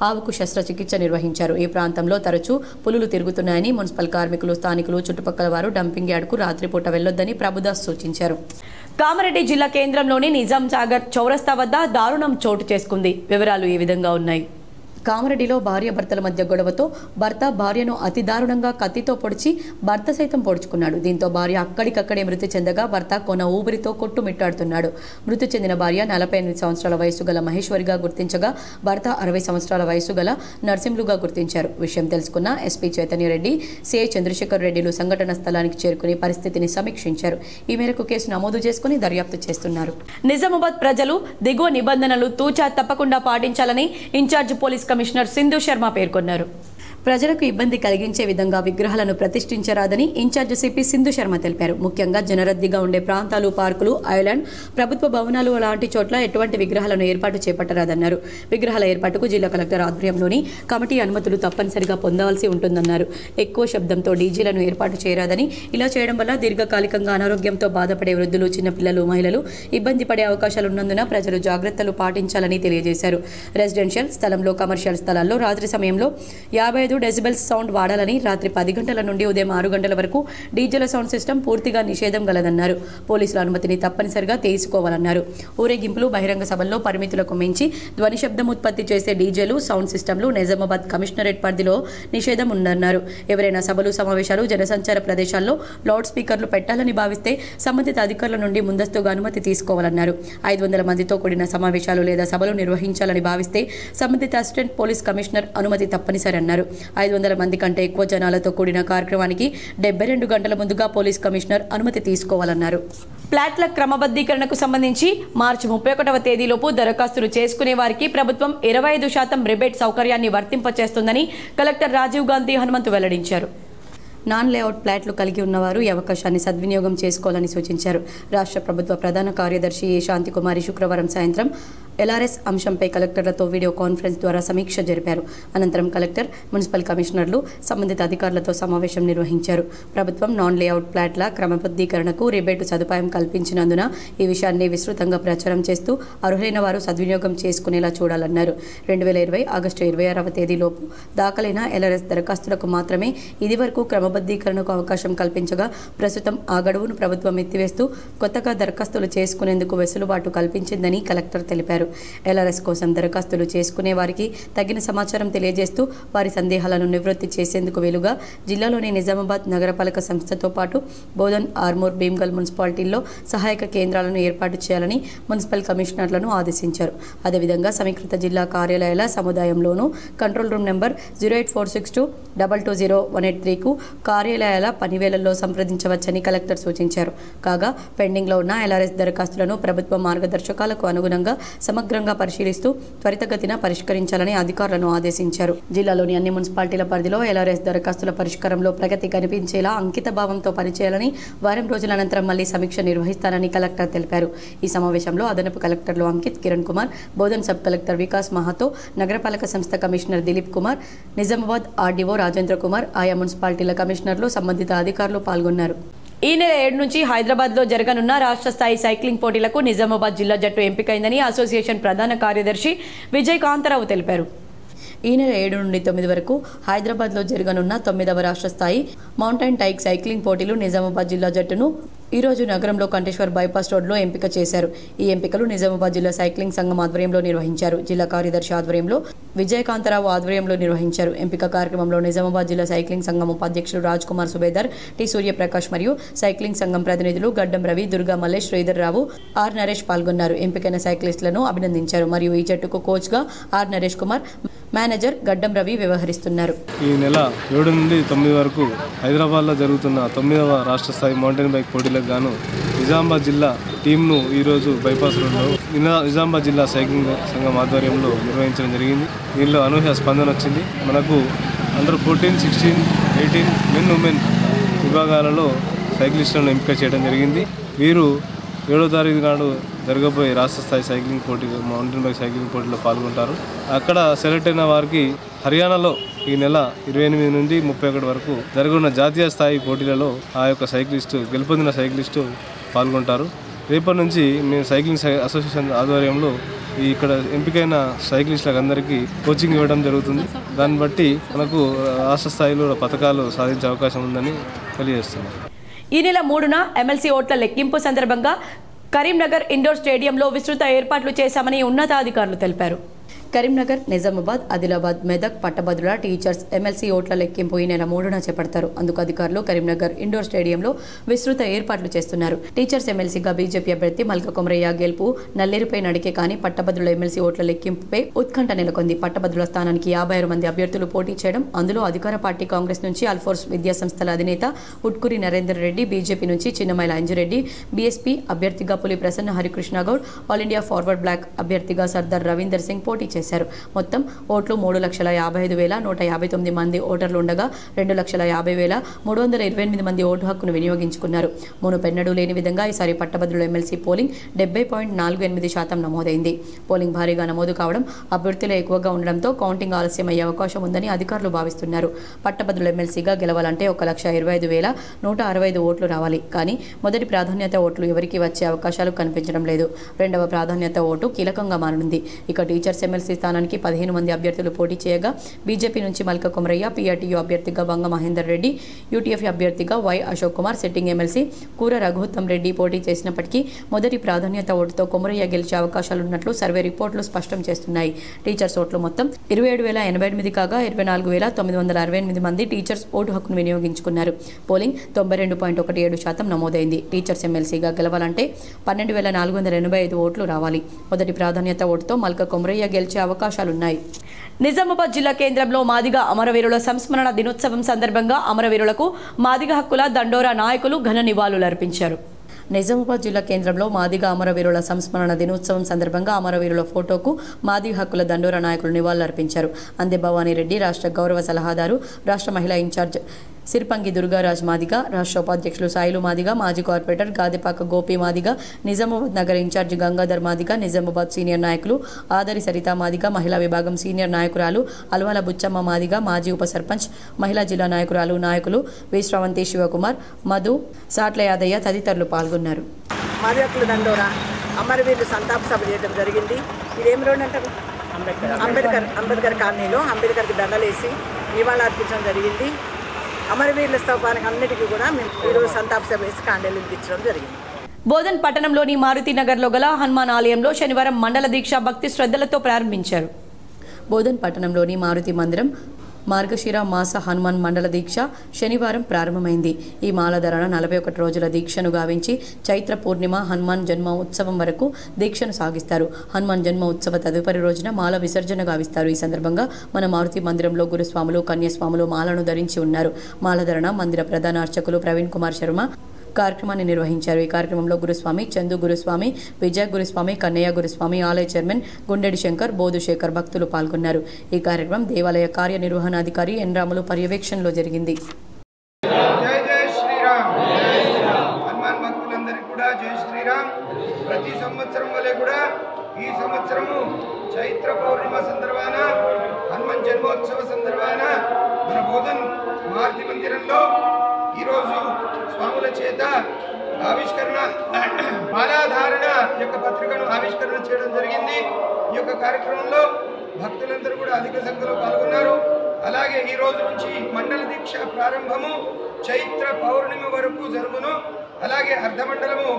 ఆవుకు శస్త్రచికిత్స నిర్వహించారు. ఈ ప్రాంతంలో తరచూ పులులు తిరుగుతున్నాయని మున్సిపల్ కార్మికులు, స్థానికులు, చుట్టుపక్కల వారు డంపింగ్ యార్డ్కు రాత్రిపూట వెళ్లొద్దని ప్రభుదాస్ సూచించారు. కామారెడ్డి జిల్లా కేంద్రంలోని నిజాం సాగర్ చౌరస్తా వద్ద దారుణం చోటు చేసుకుంది. వివరాలు ఈ విధంగా ఉన్నాయి. కామారెడ్డిలో భార్యాభర్తల మధ్య గొడవతో భర్త భార్యను అతి దారుణంగా కత్తితో పొడిచి భర్త సైతం పొడుచుకున్నాడు. దీంతో భార్య అక్కడికక్కడే మృతి చెందగా భర్త కొన ఊపిరితో కొట్టుమిట్టాడుతున్నాడు. మృతి చెందిన భార్య 48 సంవత్సరాల వయసు గల మహేశ్వరిగా గుర్తించగా భర్త 60 సంవత్సరాల వయసు గల నర్సింహులుగా గుర్తించారు. విషయం తెలుసుకున్న ఎస్పీ చైతన్యరెడ్డి, సిఐ చంద్రశేఖర్ రెడ్డిలు సంఘటన స్థలానికి చేరుకుని పరిస్థితిని సమీక్షించారు. ఈ మేరకు కేసు నమోదు చేసుకుని దర్యాప్తు చేస్తున్నారు. నిజామాబాద్ ప్రజలు దిగువ నిబంధనలు తూచా తప్పకుండా పాటించాలని incharge police commissioner Sindhu Sharma పేర్కొన్నారు. ప్రజలకు ఇబ్బంది కలిగించే విధంగా విగ్రహాలను ప్రతిష్ఠించరాదని ఇన్ఛార్జ్ సిపి సింధు శర్మ తెలిపారు. ముఖ్యంగా జనరద్దీగా ఉండే ప్రాంతాలు, పార్కులు, ఐలాండ్, ప్రభుత్వ భవనాలు లాంటి చోట్ల ఎటువంటి విగ్రహాలను ఏర్పాటు చేపట్టరాదన్నారు. విగ్రహాల ఏర్పాటుకు జిల్లా కలెక్టర్ ఆధ్వర్యంలోని కమిటీ అనుమతులు తప్పనిసరిగా పొందవలసి ఉంటుందన్నారు. ఎక్కువ శబ్దంతో డీజేలను ఏర్పాటు చేయరాదని, ఇలా చేయడం వల్ల దీర్ఘకాలికంగా అనారోగ్యంతో బాధపడే వృద్ధులు, చిన్నపిల్లలు, మహిళలు ఇబ్బంది పడే అవకాశాలున్నందున ప్రజలు జాగ్రత్తలు పాటించాలని తెలియజేశారు. రెసిడెన్షియల్ స్థలంలో, కమర్షియల్ స్థలాల్లో రాత్రి సమయంలో 55 డెసిబెల్స్ సౌండ్ వాడాలని, రాత్రి 10 గంటల నుండి ఉదయం 6 గంటల వరకు డీజేల సౌండ్ సిస్టమ్ పూర్తిగా నిషేధం గలదన్నారు. పోలీసుల అనుమతిని తప్పనిసరిగా తీసుకోవాలన్నారు. ఊరేగింపులు, బహిరంగ సభల్లో పరిమితులకు మించి ధ్వని శబ్దం ఉత్పత్తి చేసే డీజేలు, సౌండ్ సిస్టమ్లు నిజామాబాద్ కమిషనరేట్ పరిధిలో నిషేధం ఉందన్నారు. ఎవరైనా సభలు, సమావేశాలు, జనసంచార ప్రదేశాల్లో లౌడ్ స్పీకర్లు పెట్టాలని భావిస్తే సంబంధిత అధికారుల నుండి ముందస్తుగా అనుమతి తీసుకోవాలన్నారు. 500 మందితో కూడిన సమావేశాలు లేదా సభలు నిర్వహించాలని భావిస్తే సంబంధిత అసిస్టెంట్ పోలీస్ కమిషనర్ అనుమతి తప్పనిసరి అన్నారు. 500 మంది కంటే ఎక్కువ జనాలతో కూడిన కార్యక్రమానికి 72 గంటల ముందుగా పోలీస్ కమిషనర్ అనుమతి తీసుకోవాలన్నారు. ఫ్లాట్ల క్రమబద్ధీకరణకు సంబంధించి మార్చి 31వ తేదీలోపు దరఖాస్తులు చేసుకునే వారికి ప్రభుత్వం 25% రిబేట్ సౌకర్యాన్ని వర్తింపచేస్తుందని కలెక్టర్ రాజీవ్ గాంధీ హనుమంతు వెల్లడించారు. నాన్ లేఅవుట్ ఫ్లాట్లు కలిగి ఉన్నవారు ఈ అవకాశాన్ని సద్వినియోగం చేసుకోవాలని సూచించారు. రాష్ట్ర ప్రభుత్వ ప్రధాన కార్యదర్శి ఏ శాంతికుమారి శుక్రవారం సాయంత్రం ఎల్ఆర్ఎస్ అంశంపై కలెక్టర్లతో వీడియో కాన్ఫరెన్స్ ద్వారా సమీక్ష జరిపారు. అనంతరం కలెక్టర్, మున్సిపల్ కమిషనర్లు సంబంధిత అధికారులతో సమావేశం నిర్వహించారు. ప్రభుత్వం నాన్ లేఅవుట్ ఫ్లాట్ల క్రమబద్ధీకరణకు రిబేటు సదుపాయం కల్పించినందున ఈ విషయాన్ని విస్తృతంగా ప్రచారం చేస్తూ అర్హులైన వారు సద్వినియోగం చేసుకునేలా చూడాలన్నారు. 2020 ఆగస్టు 26వ తేదీలోపు దాఖలైన ఎల్ఆర్ఎస్ దరఖాస్తులకు మాత్రమే ఇదివరకు క్రమబద్ధీకరణకు అవకాశం కల్పించగా ప్రస్తుతం ఆ గడువును ప్రభుత్వం ఎత్తివేస్తూ కొత్తగా దరఖాస్తులు చేసుకునేందుకు వెసులుబాటు కల్పించిందని కలెక్టర్ తెలిపారు. ఎల్ఆర్ఎస్ కోసం దరఖాస్తులు చేసుకునే వారికి తగిన సమాచారం తెలియజేస్తూ వారి సందేహాలను నివృత్తి చేసేందుకు వీలుగా జిల్లాలోని నిజామాబాద్ నగరపాలక సంస్థతో పాటు బోధన్, ఆర్మూర్, భీమ్గల్ మున్సిపాలిటీల్లో సహాయక కేంద్రాలను ఏర్పాటు చేయాలని మున్సిపల్ కమిషనర్లను ఆదేశించారు. అదేవిధంగా సమీకృత జిల్లా కార్యాలయాల సముదాయంలోనూ కంట్రోల్ రూమ్ నెంబర్ 08462220183కు కార్యాలయాల పనివేళల్లో సంప్రదించవచ్చని కలెక్టర్ సూచించారు. కాగా పెండింగ్లో ఉన్న ఎల్ఆర్ఎస్ దరఖాస్తులను ప్రభుత్వ మార్గదర్శకాలకు అనుగుణంగా సమగ్రంగా పరిశీలిస్తూ త్వరితగతిన పరిష్కరించాలని అధికారులను ఆదేశించారు. జిల్లాలోని అన్ని మున్సిపాలిటీల పరిధిలో ఎల్ఆర్ఎస్ దరఖాస్తుల పరిష్కారంలో ప్రగతి కనిపించేలా అంకిత భావంతో పనిచేయాలని, వారం రోజుల అనంతరం మళ్లీ సమీక్ష నిర్వహిస్తానని కలెక్టర్ తెలిపారు. ఈ సమావేశంలో అదనపు కలెక్టర్లు అంకిత్, కిరణ్ కుమార్, బోధన్ సబ్ కలెక్టర్ వికాస్ మహాతో, నగరపాలక సంస్థ కమిషనర్ దిలీప్ కుమార్, నిజామాబాద్ ఆర్డీఓ రాజేంద్ర కుమార్, ఆయా మున్సిపాలిటీల కమిషనర్లు, సంబంధిత అధికారులు పాల్గొన్నారు. ఈ నెల 7 నుంచి హైదరాబాద్లో జరగనున్న రాష్ట్ర స్థాయి సైక్లింగ్ పోటీలకు నిజామాబాద్ జిల్లా జట్టు ఎంపికైందని అసోసియేషన్ ప్రధాన కార్యదర్శి విజయ్ కాంతారావు తెలిపారు. ఈ నెల 7 నుండి 9 వరకు హైదరాబాద్లో జరగనున్న 9వ రాష్ట్ర స్థాయి మౌంటైన్ టైక్ సైక్లింగ్ పోటీలు నిజామాబాద్ జిల్లా జట్టును ఈ రోజు నగరంలో కంటేశ్వర్ బైపాస్ రోడ్లో ఎంపిక చేశారు. ఈ ఎంపికలు నిజామాబాద్ జిల్లా సైక్లింగ్ సంఘం ఆధ్వర్యంలో నిర్వహించారు. జిల్లా కార్యదర్శి ఆధ్వర్యంలో విజయకాంతరావు ఆధ్వర్యంలో నిర్వహించారు. ఎంపిక కార్యక్రమంలో నిజామాబాద్ జిల్లా సైక్లింగ్ సంఘం ఉపాధ్యక్షుడు రాజ్ కుమార్ సుబేదర్, టి సూర్యప్రకాష్ మరియు సైక్లింగ్ సంఘం ప్రతినిధులు గడ్డం రవి, దుర్గా మల్లేష్, శ్రీధర్ రావు, ఆర్ నరేష్ పాల్గొన్నారు. ఎంపికైన సైక్లిస్టులను అభినందించారు. మరియు ఈ జట్టుకు కోచ్గా ఆర్ నరేష్ కుమార్, మేనేజర్ గడ్డం రవి వ్యవహరిస్తున్నారు. ఈ నెల 7 నుండి 9 వరకు హైదరాబాద్లో జరుగుతున్న 9వ రాష్ట్ర స్థాయి మౌంటైన్ బైక్ పోటీలకు గాను నిజామాబాద్ జిల్లా టీంను ఈరోజు బైపాస్ రోడ్లో నిజామాబాద్ జిల్లా సైక్లింగ్ సంఘం ఆధ్వర్యంలో నిర్వహించడం జరిగింది. దీనిలో అనూహ్య స్పందన వచ్చింది. మనకు అండర్ 14, 16, 18 మెన్, ఉమెన్ విభాగాలలో సైక్లిస్టులను ఎంపిక చేయడం జరిగింది. వీరు 7వ తారీఖు నాడు జరగబోయే రాష్ట్ర స్థాయి సైక్లింగ్ పోటీలు, మౌంటైన్ బైక్ సైక్లింగ్ పోటీలో పాల్గొంటారు. అక్కడ సెలెక్ట్ అయిన వారికి హర్యానాలో ఈ నెల 28 నుండి 31 వరకు జరగనున్న జాతీయ స్థాయి పోటీలలో ఆ యొక్క సైక్లిస్టు, గెలుపొందిన సైక్లిస్టు పాల్గొంటారు. రేపటి నుంచి మేము సైక్లింగ్ అసోసియేషన్ ఆధ్వర్యంలో ఇక్కడ ఎంపికైన సైక్లిస్టులకు అందరికీ కోచింగ్ ఇవ్వడం జరుగుతుంది. దాన్ని బట్టి మనకు రాష్ట్ర స్థాయిలో పథకాలు సాధించే అవకాశం ఉందని తెలియజేస్తున్నాం. ఈ నెల 3న ఎమ్మెల్సీ ఓట్ల లెక్కింపు సందర్భంగా కరీంనగర్ ఇండోర్ స్టేడియంలో విస్తృత ఏర్పాట్లు చేశామని ఉన్నతాధికారులు తెలిపారు. కరీంనగర్, నిజామాబాద్, ఆదిలాబాద్, మెదక్, పట్టభద్రుల టీచర్స్ ఎమ్మెల్సీ ఓట్ల లెక్కింపు ఈ నెల 3న చేపడతారు. అందుకు అధికారులు కరీంనగర్ ఇండోర్ స్టేడియంలో విస్తృత ఏర్పాట్లు చేస్తున్నారు. టీచర్స్ ఎమ్మెల్సీగా బీజేపీ అభ్యర్థి మల్క కొమరయ్య గెలుపు నల్లేరుపై నడికే కానీ పట్టభద్రుల ఎమ్మెల్సీ ఓట్ల లెక్కింపుపై ఉత్కంఠ నెలకొంది. పట్టభద్రుల స్థానానికి 56 మంది అభ్యర్థులు పోటీ చేయడం, అందులో అధికార పార్టీ కాంగ్రెస్ నుంచి అల్ఫోర్స్ విద్యాసంస్థల అధినేత ఉట్కూరి నరేందర్ రెడ్డి, బీజేపీ నుంచి చిన్నమైల అంజిరెడ్డి, బీఎస్పీ అభ్యర్థిగా Puli Prasanna Harikrishna Goud, all India forward bloc అభ్యర్థిగా సర్దార్ రవీందర్ సింగ్ పోటీ చేశారు. చేశారు. మొత్తం ఓట్లు 3,55,159 మంది ఓటర్లు ఉండగా 2,50,328 మంది ఓటు హక్కును వినియోగించుకున్నారు. మునుపెన్నడూ లేని విధంగా ఈసారి పట్టభద్రుల ఎమ్మెల్సీ పోలింగ్ 70.48% నమోదైంది. పోలింగ్ భారీగా నమోదు కావడం, అభ్యర్థులు ఎక్కువగా ఉండడంతో కౌంటింగ్ ఆలస్యం అయ్యే అవకాశం ఉందని అధికారులు భావిస్తున్నారు. పట్టభద్రుల ఎమ్మెల్సీగా గెలవాలంటే 1,25,165 ఓట్లు రావాలి. కానీ మొదటి ప్రాధాన్యత ఓట్లు ఎవరికి వచ్చే అవకాశాలు కనిపించడం లేదు. రెండవ ప్రాధాన్యత ఓటు కీలకంగా మారనుంది. ఇక టీచర్స్ ఎమ్మెల్సీ స్థానానికి 15 మంది అభ్యర్థులు పోటీ చేయగా బీజేపీ నుంచి మల్క కొమరయ్య, పీఆర్టీయూ అభ్యర్థిగా వంగ మహేందర్ రెడ్డి, యూటీఎఫ్ అభ్యర్థిగా Y Ashok Kumar, sitting MLC Kura Raghuttam Reddy పోటీ చేసినప్పటికీ మొదటి ప్రాధాన్యత ఓటుతో కొమరయ్య గెలిచే అవకాశాలున్నట్లు సర్వే రిపోర్టులు స్పష్టం చేస్తున్నాయి. టీచర్స్ ఓట్లు మొత్తం 27,088 కాగా 24,968 మంది టీచర్స్ ఓటు హక్కును వినియోగించుకున్నారు. పోలింగ్ 92.17% నమోదైంది. టీచర్స్ ఎమ్మెల్సీగా గెలవాలంటే 12,485 ఓట్లు రావాలి. మొదటి ప్రాధాన్యత ఓటుతో మల్క కొమరయ్య గెలిచే అవకాశాలున్నాయి. నిజామాబాద్ జిల్లా కేంద్రంలో మాదిగ అమరవీరుల సంస్మరణ దినోత్సవం సందర్భంగా అమరవీరులకు మాదిగ హక్కుల దండోరా నాయకులు ఘన నివాళులర్పించారు. నిజామాబాద్ జిల్లా కేంద్రంలో మాదిగ అమరవీరుల సంస్మరణ దినోత్సవం సందర్భంగా అమరవీరుల ఫోటోకు మాదిగ హక్కుల దండోరా నాయకులు నివాళులర్పించారు. అందే భవానీ రెడ్డి రాష్ట్ర గౌరవ సలహాదారు, రాష్ట్ర మహిళా ఇన్ఛార్జ్ సిర్పంగి దుర్గారాజ్ మాదిగ, రాష్ట్ర ఉపాధ్యక్షులు సాయిలు మాదిగ, మాజీ కార్పొరేటర్ గాదిపాక గోపి మాదిగ, నిజామాబాద్ నగర ఇన్ఛార్జ్ గంగాధర్ మాదిగ, నిజామాబాద్ సీనియర్ నాయకులు ఆదరి సరిత మాదిగ, మహిళా విభాగం సీనియర్ నాయకురాలు అల్వాల బుచ్చమ్మ మాదిగ, మాజీ ఉప సర్పంచ్, మహిళా జిల్లా నాయకులు వి శ్రవంతి శివకుమార్, మధు, సాట్ల యాదయ్య తదితరులు పాల్గొన్నారు. మాదిగ హక్కుల దండోరా అమరవీరులు సంతాప సభ చేయడం జరిగింది. ఇదేం రోడ్ అంటారు? అంబేద్కర్ కాలనీలో అంబేద్కర్కి దండలేసి నివాళులు అర్పించడం జరిగింది. అమరవీరుల స్థూపానికి అన్నిటికీ కూడా మేము ఈరోజు సంతాప సభ వేసి కాండేలు ఇప్పించడం జరిగింది. బోధన్ పట్టణంలోని మారుతినగర్లో గల హనుమాన్ ఆలయంలో శనివారం మండల దీక్ష భక్తి శ్రద్ధలతో ప్రారంభించారు. బోధన్ పట్టణంలోని మారుతి మందిరం మార్గశిర మాస హనుమాన్ మండల దీక్ష శనివారం ప్రారంభమైంది. ఈ మాలధరణ 41 రోజుల దీక్షను గావించి చైత్ర పూర్ణిమ హనుమాన్ జన్మ ఉత్సవం వరకు దీక్షను సాగిస్తారు. హనుమాన్ జన్మ ఉత్సవ తదుపరి రోజున మాల విసర్జన గావిస్తారు. ఈ సందర్భంగా మన మారుతి మందిరంలో గురుస్వాములు, కన్యస్వాములు మాలను ధరించి ఉన్నారు. మాలధరణ మందిర ప్రధాన అర్చకులు ప్రవీణ్ కుమార్ శర్మ కార్యక్రమాన్ని నిర్వహించారు. ఈ కార్యక్రమంలో గురుస్వామి, చందు గురుస్వామి, విజయ గురుస్వామి, కన్నయ్య గురుస్వామి, ఆలయ చైర్మన్ గుండెడి శంకర్, బోధు శేఖర్ భక్తులు పాల్గొన్నారు. ఈ కార్యక్రమం దేవాలయ కార్యనిర్వహణాధికారి ఎన్ రాములు పర్యవేక్షణలో జరిగింది. జై జై శ్రీరామ్. హనుమాన్ భక్తులందరికీ కూడా జై శ్రీరామ్. ప్రతి సంవత్సరం వలె కూడా ఈ సంవత్సరము చైత్ర పౌర్ణిమ సందర్భాన హనుమాన్ జన్మోత్సవ సందర్భాన మన బోధన్ మారుతి మందిరంలో ఈరోజు స్వాముల చేత ఆవిష్కరణ మాలాధారణ యొక్క పత్రికను ఆవిష్కరణ చేయడం జరిగింది. ఈ యొక్క కార్యక్రమంలో భక్తులందరూ కూడా అధిక సంఖ్యలో పాల్గొన్నారు. అలాగే ఈ రోజు నుంచి మండల దీక్ష ప్రారంభము చైత్ర పౌర్ణిమ వరకు జరుగును. అలాగే అర్ధమండలము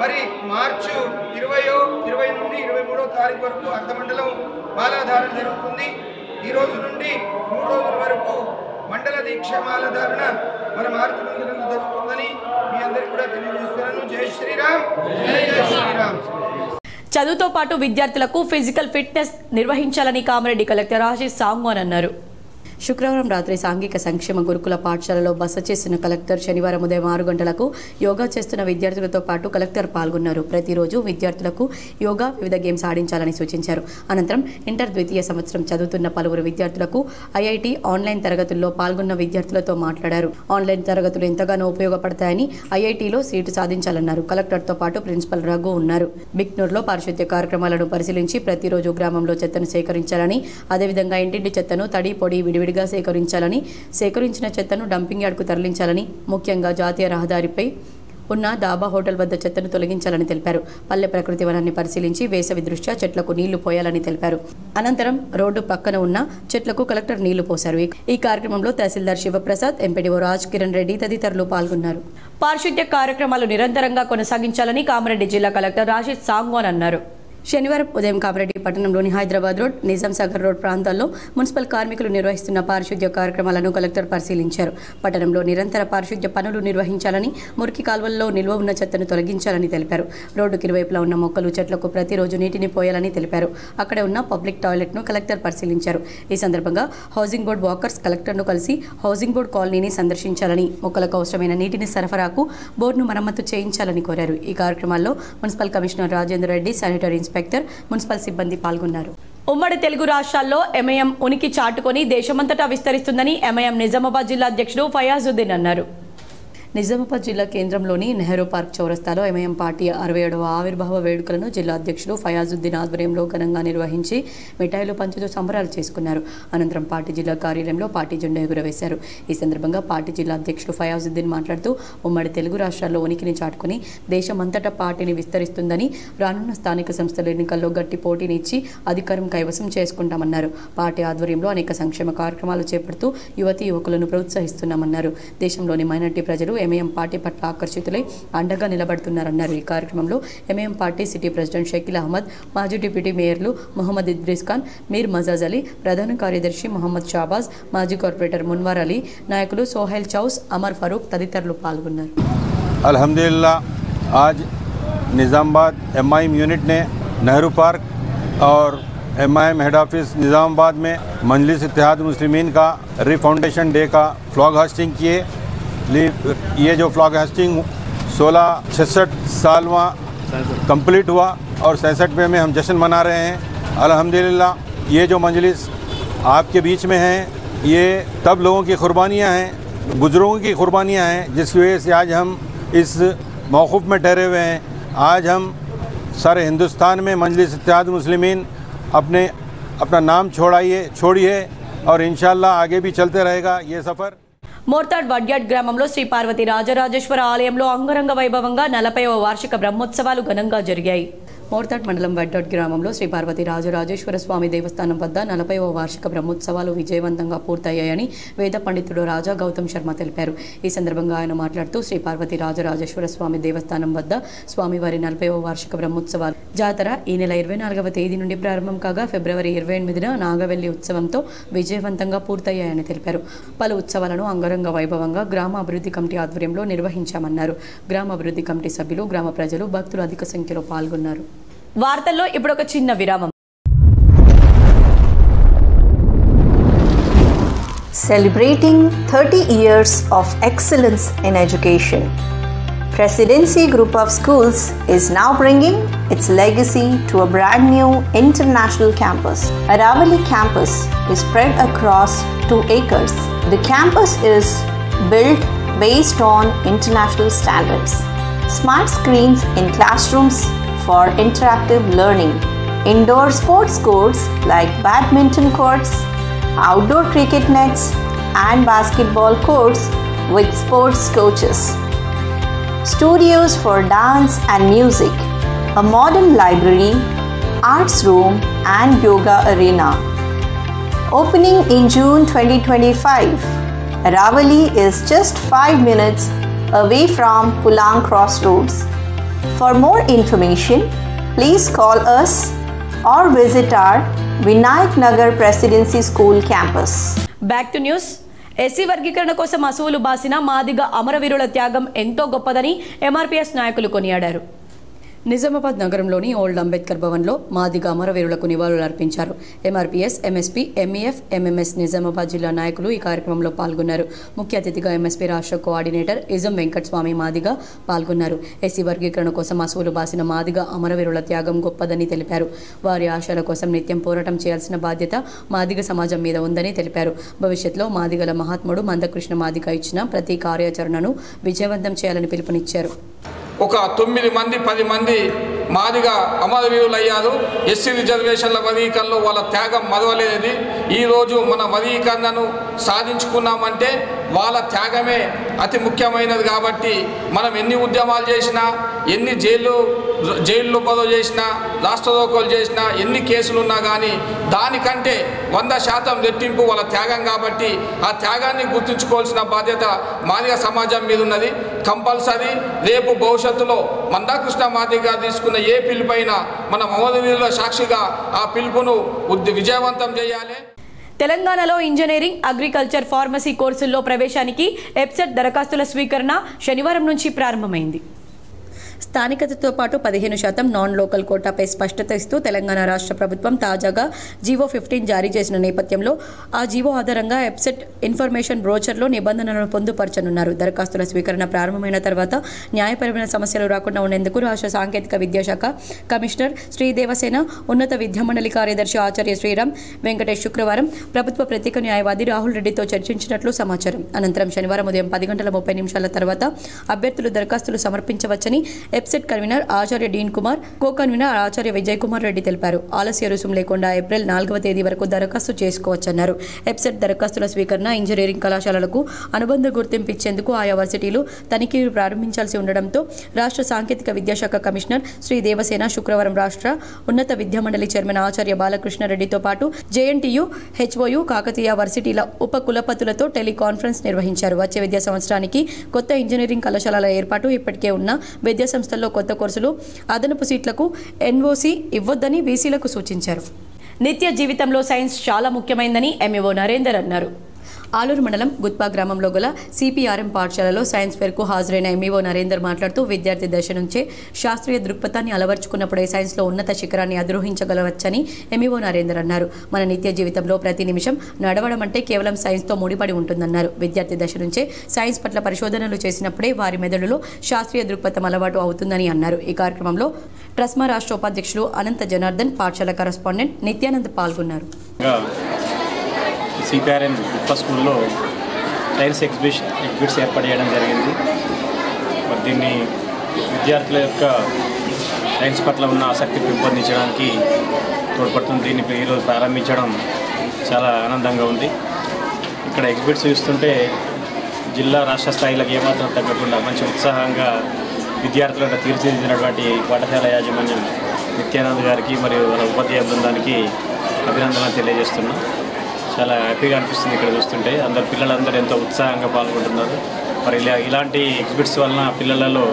మరి మార్చి 20 నుండి 23వ తారీఖు వరకు అర్ధమండలం మాలాధారణ జరుగుతుంది. ఈ రోజు నుండి 3 రోజుల వరకు మండల దీక్ష మాలధారణ మన మారుతి మందిరంలో జరుగుతుందని మీ అందరికీ కూడా తెలియజేస్తున్నాను. జై శ్రీరామ్. జై జై శ్రీరామ్. చదువుతో పాటు విద్యార్థులకు ఫిజికల్ ఫిట్నెస్ నిర్వహించాలని కామారెడ్డి కలెక్టర్ ఆశీష్ సాంగ్వాన్ అన్నారు. శుక్రవారం రాత్రి సాంఘిక సంక్షేమ గురుకుల పాఠశాలలో బస చేసిన కలెక్టర్ శనివారం ఉదయం 6 గంటలకు యోగా చేస్తున్న విద్యార్థులతో పాటు కలెక్టర్ పాల్గొన్నారు. ప్రతిరోజు విద్యార్థులకు యోగా, వివిధ గేమ్స్ ఆడించాలని సూచించారు. అనంతరం ఇంటర్ ద్వితీయ సంవత్సరం చదువుతున్న పలువురు విద్యార్థులకు ఐఐటి ఆన్లైన్ తరగతుల్లో పాల్గొన్న విద్యార్థులతో మాట్లాడారు. ఆన్లైన్ తరగతులు ఎంతగానో ఉపయోగపడతాయని, ఐఐటిలో సీటు సాధించాలన్నారు. కలెక్టర్తో పాటు ప్రిన్సిపల్ రఘు ఉన్నారు. బిక్నూర్లో పారిశుద్ధ్య కార్యక్రమాలను పరిశీలించి ప్రతిరోజు గ్రామంలో చెత్తను సేకరించాలని, అదేవిధంగా ఇంటింటి చెత్తను తడి, పొడి విడివిడిగా సేకరించాలని, సేకరించిన చెత్తను డంపింగ్ యార్డ్కు తరలించాలని, ముఖ్యంగా జాతీయ రహదారిపై ఉన్న డాబా హోటల్ వద్ద చెత్తను తొలగించాలని తెలిపారు. పల్లె ప్రకృతి వనాన్ని పరిశీలించి వేసవి దృష్ట్యా చెట్లకు నీళ్లు పోయాలని తెలిపారు. అనంతరం రోడ్డు పక్కన ఉన్న చెట్లకు కలెక్టర్ నీళ్లు పోశారు. ఈ కార్యక్రమంలో తహసీల్దార్ శివప్రసాద్, ఎంపీడీఓ రాజ్ కిరణ్ రెడ్డి తదితరులు పాల్గొన్నారు. పారిశుద్ధ్య కార్యక్రమాలు నిరంతరంగా కొనసాగించాలని కామారెడ్డి జిల్లా కలెక్టర్ ఆశీష్ సాంగ్వాన్ అన్నారు. శనివారం ఉదయం కామారెడ్డి పట్టణంలోని హైదరాబాద్ రోడ్, నిజాం సాగర్ రోడ్ ప్రాంతాల్లో మున్సిపల్ కార్మికులు నిర్వహిస్తున్న పారిశుద్ధ్య కార్యక్రమాలను కలెక్టర్ పరిశీలించారు. పట్టణంలో నిరంతర పారిశుద్ధ్య పనులు నిర్వహించాలని, మురికి కాల్వల్లో నిల్వ ఉన్న చెత్తను తొలగించాలని తెలిపారు. రోడ్డుకి ఇరువైపులా ఉన్న మొక్కలు, చెట్లకు ప్రతిరోజు నీటిని పోయాలని తెలిపారు. అక్కడే ఉన్న పబ్లిక్ టాయిలెట్ను కలెక్టర్ పరిశీలించారు. ఈ సందర్భంగా హౌసింగ్ బోర్డు వాకర్స్ కలెక్టర్ను కలిసి హౌసింగ్ బోర్డు కాలనీని సందర్శించాలని, మొక్కలకు అవసరమైన నీటిని సరఫరాకు బోర్డును మరమ్మతు చేయించాలని కోరారు. ఈ కార్యక్రమాల్లో municipal commissioner Rajender Reddy, sanitary inspector, municipal సిబ్బంది పాల్గొన్నారు. ఉమ్మడి తెలుగు రాష్ట్రాల్లో ఎంఐఎం ఉనికి చాటుకొని దేశమంతటా విస్తరిస్తుందని ఎంఐఎం నిజామాబాద్ జిల్లా అధ్యక్షుడు ఫయాజుద్దీన్ అన్నారు. నిజామాబాద్ జిల్లా కేంద్రంలోని నెహ్రూ పార్క్ చౌరస్తాలో ఎంఐఎం పార్టీ 67వ ఆవిర్భావ వేడుకలను జిల్లా అధ్యక్షుడు ఫయాజుద్దీన్ ఆధ్వర్యంలో ఘనంగా నిర్వహించి మిఠాయిలు పంచుతూ సంబరాలు చేసుకున్నారు. అనంతరం పార్టీ జిల్లా కార్యాలయంలో పార్టీ జెండా ఎగురవేశారు. ఈ సందర్భంగా పార్టీ జిల్లా అధ్యక్షుడు ఫయాజుద్దీన్ మాట్లాడుతూ ఉమ్మడి తెలుగు రాష్ట్రాల్లో ఉనికిని చాటుకుని దేశమంతటా పార్టీని విస్తరిస్తుందని, రానున్న స్థానిక సంస్థల ఎన్నికల్లో గట్టి పోటీనిచ్చి అధికారం కైవసం చేసుకుంటామన్నారు. పార్టీ ఆధ్వర్యంలో అనేక సంక్షేమ కార్యక్రమాలు చేపడుతూ యువతీ యువకులను ప్రోత్సహిస్తున్నామన్నారు. దేశంలోని మైనార్టీ ప్రజలు ఎంఐఎం పార్టీ పట్ల ఆకర్షితులై అండగా నిలబడుతున్నారన్నారు. ఈ కార్యక్రమంలో MIM party city president Shakeel Ahmed, మాజీ డిప్యూటీ మేయర్లు మొహమ్మద్ ఇద్రీస్ ఖాన్, మీర్ మజాజ్ అలీ, ప్రధాన కార్యదర్శి మొహమ్మద్ షాబాజ్, మాజీ కార్పొరేటర్ మున్వార్ అలీ, నాయకులు సోహెల్ చౌస్, అమర్ ఫరూక్ తదితరులు పాల్గొన్నారు. अल्हम्दुलिल्लाह आज निज़ामाबाद एमआईएम यूनिट ने नेहरू पार्क और एमआईएम हेड ऑफिस निज़ामाबाद में मजलिस इत्तेहाद मुस्लिमीन का रीफाउंडेशन डे का फ्लॉग होस्टिंग किए. ये जो फ्लॉग होस्टिंग 1666 सालवा कंप्लीट हुआ और 67वें में हम जश्न मना रहे हैं. अल्हम्दुलिल्लाह ये जो मजलिस आपके बीच में है ये तब लोगों की कुर्बानियाँ हैं, बुजुर्गों की कुर्बानियाँ हैं, जिसकी वजह से आज हम इस मौक़ूफ़ में ठहरे हुए हैं. आज हम सारे हिंदुस्तान में मजलिस इत्तेहाद मुस्लिमीन अपना नाम छोड़िए और इंशाअल्लाह आगे भी चलते रहेगा ये सफ़र. మోర్తాడ్ వడ్యాడ్ గ్రామంలో శ్రీ పార్వతి రాజరాజేశ్వర ఆలయంలో అంగరంగ వైభవంగా 40వ వార్షిక బ్రహ్మోత్సవాలు ఘనంగా జరిగాయి. మోర్తాడ్ మండలం వడ్డాడ్ గ్రామంలో శ్రీ పార్వతి రాజరాజేశ్వర స్వామి దేవస్థానం వద్ద 40వ వార్షిక బ్రహ్మోత్సవాలు విజయవంతంగా పూర్తయ్యాయని వేద పండితుడు రాజా గౌతమ్ శర్మ తెలిపారు. ఈ సందర్భంగా ఆయన మాట్లాడుతూ శ్రీ పార్వతి రాజరాజేశ్వర స్వామి దేవస్థానం వద్ద స్వామివారి 40వ వార్షిక బ్రహ్మోత్సవాలు జాతర ఈ నెల 24వ తేదీ నుండి ప్రారంభం కాగా ఫిబ్రవరి 28న నాగవెల్లి ఉత్సవంతో విజయవంతంగా పూర్తయ్యాయని తెలిపారు. పలు ఉత్సవాలను అంగరంగ వైభవంగా గ్రామ అభివృద్ధి కమిటీ ఆధ్వర్యంలో నిర్వహించామన్నారు. గ్రామ అభివృద్ధి కమిటీ సభ్యులు, గ్రామ ప్రజలు, భక్తులు అధిక సంఖ్యలో పాల్గొన్నారు. వార్తల్లో ఇప్పుడు ఒక చిన్న విరామం. Celebrating 30 years of excellence in education, Presidency Group of Schools is now bringing its legacy to a brand new international campus. Aravali campus is spread across 2 acres. The campus is built based on international standards. Smart screens in classrooms for interactive learning. Indoor sports courts like badminton courts, outdoor cricket nets and basketball courts with sports coaches. Studios for dance and music, a modern library, arts room and yoga arena. Opening in June 2025, Aravali is just 5 minutes away from Pulang Crossroads. For more information, please call us or visit our Vinayak Nagar Presidency School campus. Back to news. SC వర్గీకరణ కోసం అసువులు బాసిన మాదిగ అమరవీరుల త్యాగం ఎంతో గొప్పదని ఎంఆర్పీఎస్ నాయకులు కొనియాడారు. నిజామాబాద్ నగరంలోని ఓల్డ్ అంబేద్కర్ భవన్లో మాదిగ అమరవీరులకు నివాళులు అర్పించారు. MRPS, MSP, MEF, MMS Nizamabad జిల్లా నాయకులు ఈ కార్యక్రమంలో పాల్గొన్నారు. ముఖ్య అతిథిగా ఎంఎస్పీ రాష్ట్ర కోఆర్డినేటర్ ఇజం వెంకటస్వామి మాదిగ పాల్గొన్నారు. ఎస్సీ వర్గీకరణ కోసం అసువులు బాసిన మాదిగ అమరవీరుల త్యాగం గొప్పదని తెలిపారు. వారి ఆశయాల కోసం నిత్యం పోరాటం చేయాల్సిన బాధ్యత మాదిగ సమాజం మీద ఉందని తెలిపారు. భవిష్యత్తులో మాదిగల మహాత్ముడు మందకృష్ణ మాదిగ ఇచ్చిన ప్రతి కార్యాచరణను విజయవంతం చేయాలని పిలుపునిచ్చారు. ఒక 9 మంది 10 మంది మాదిగా అమరవీరులు అయ్యారు. ఎస్సీ రిజర్వేషన్ల వర్గీకరణలో వాళ్ళ త్యాగం మరవలేనిది. ఈరోజు మన వర్గీకరణను సాధించుకున్నామంటే వాళ్ళ త్యాగమే అతి ముఖ్యమైనది. కాబట్టి మనం ఎన్ని ఉద్యమాలు చేసినా, ఎన్ని జైల్లో బదో చేసినా, రాష్ట్ర రోకోలు చేసినా, ఎన్ని కేసులు ఉన్నా కానీ దానికంటే 100% రెట్టింపు వాళ్ళ త్యాగం. కాబట్టి ఆ త్యాగాన్ని గుర్తుంచుకోవాల్సిన బాధ్యత మాదిగ సమాజం మీద ఉన్నది. కంపల్సరీ రేపు భవిష్యత్తులో మందాకృష్ణ మాదిగ తీసుకున్న ఏ పిలుపైనా మన అమరవీరుల సాక్షిగా ఆ పిలుపును విజయవంతం చేయాలి. తెలంగాణలో ఇంజనీరింగ్, అగ్రికల్చర్, ఫార్మసీ కోర్సుల్లో ప్రవేశానికి ఎబ్సెట్ దరఖాస్తుల స్వీకరణ శనివారం నుంచి ప్రారంభమైంది. స్థానికతతో పాటు 15% నాన్ లోకల్ కోటాపై స్పష్టత ఇస్తూ తెలంగాణ రాష్ట్ర ప్రభుత్వం తాజాగా జీవో 15 జారీ చేసిన నేపథ్యంలో ఆ జీవో ఆధారంగా వెబ్సైట్ ఇన్ఫర్మేషన్ బ్రోచర్లో నిబంధనలను పొందుపరచనున్నారు. దరఖాస్తుల స్వీకరణ ప్రారంభమైన తర్వాత న్యాయపరమైన సమస్యలు రాకుండా ఉండేందుకు రాష్ట్ర సాంకేతిక విద్యాశాఖ కమిషనర్ శ్రీ దేవసేన, ఉన్నత విద్యామండలి కార్యదర్శి ఆచార్య శ్రీరామ్ వెంకటేష్ శుక్రవారం ప్రభుత్వ ప్రత్యేక న్యాయవాది రాహుల్ రెడ్డితో చర్చించినట్లు సమాచారం. అనంతరం శనివారం ఉదయం 10:30 తర్వాత అభ్యర్థులు దరఖాస్తులు సమర్పించవచ్చని వెబ్సైట్ కన్వీనర్ ఆచార్య డీన్ కుమార్, కో కన్వీనర్ ఆచార్య విజయ్ కుమార్ రెడ్డి తెలిపారు. ఆలస్య రుసుము లేకుండా ఏప్రిల్ 4వ తేదీ వరకు దరఖాస్తు చేసుకోవచ్చన్నారు. వెబ్సైట్ దరఖాస్తుల స్వీకరణ ఇంజనీరింగ్ కళాశాలలకు అనుబంధ గుర్తింపు ఇచ్చేందుకు ఆయా వర్సిటీలు తనిఖీలు ప్రారంభించాల్సి ఉండడంతో రాష్ట్ర సాంకేతిక విద్యాశాఖ కమిషనర్ శ్రీ దేవసేన శుక్రవారం రాష్ట్ర ఉన్నత విద్యామండలి చైర్మన్ ఆచార్య బాలకృష్ణారెడ్డితో పాటు జేఎన్టీయూ, హెచ్ఓయూ, కాకతీయ వర్సిటీల ఉప కులపతులతో టెలికాన్ఫరెన్స్ నిర్వహించారు. వచ్చే విద్యా సంవత్సరానికి కొత్త ఇంజనీరింగ్ కళాశాలల ఏర్పాటు, ఇప్పటికే ఉన్న విద్యా సంస్థల్లో కొత్త కోర్సులు, అదనపు సీట్లకు ఎన్ఓసీ ఇవ్వొద్దని బీసీలకు సూచించారు. నిత్య జీవితంలో సైన్స్ చాలా ముఖ్యమైందని ఎంఈఓ నరేందర్ అన్నారు. ఆలూరు మండలం గుత్పా గ్రామంలో గల సిపిఆర్ఎం పాఠశాలలో సైన్స్ ఫెయిర్కు హాజరైన ఎంఈఓ నరేందర్ మాట్లాడుతూ విద్యార్థి దశ నుంచే శాస్త్రీయ దృక్పథాన్ని అలవర్చుకున్నప్పుడే సైన్స్లో ఉన్నత శిఖరాన్ని అధిరోహించగలవచ్చని ఎంఈఓ నరేందర్ అన్నారు. మన నిత్య జీవితంలో ప్రతి నిమిషం నడవడం అంటే కేవలం సైన్స్తో ముడిపడి ఉంటుందన్నారు. విద్యార్థి దశ నుంచే సైన్స్ పట్ల పరిశోధనలు చేసినప్పుడే వారి మెదడులో శాస్త్రీయ దృక్పథం అలవాటు అవుతుందని అన్నారు. ఈ కార్యక్రమంలో ట్రస్మా రాష్ట్ర ఉపాధ్యక్షులు అనంత జనార్దన్, పాఠశాల కరస్పాండెంట్ నిత్యానంద్ పాల్గొన్నారు. సిపిఆర్ఎం గుప్ప స్కూల్లో సైన్స్ ఎగ్జిబిట్స్ ఏర్పాటు చేయడం జరిగింది. మరి దీన్ని విద్యార్థుల యొక్క సైన్స్ పట్ల ఉన్న ఆసక్తి పెంపొందించడానికి తోడ్పడుతుంది. దీన్ని ఈరోజు ప్రారంభించడం చాలా ఆనందంగా ఉంది. ఇక్కడ ఎగ్జిబిట్స్ చూస్తుంటే జిల్లా రాష్ట్ర స్థాయిలకు ఏమాత్రం తగ్గకుండా మంచి ఉత్సాహంగా విద్యార్థులను తీర్చిదిద్దినటువంటి పాఠశాల యాజమాన్యం నిత్యానంద్ గారికి మరియు వాళ్ళ ఉపాధ్యాయ బృందానికి అభినందనలు తెలియజేస్తున్నాం. చాలా హ్యాపీగా అనిపిస్తుంది ఇక్కడ చూస్తుంటే. పిల్లలందరూ ఎంతో ఉత్సాహంగా పాల్గొంటున్నారు. మరి ఇలాంటి ఎగ్జిబిట్స్ వలన పిల్లలలో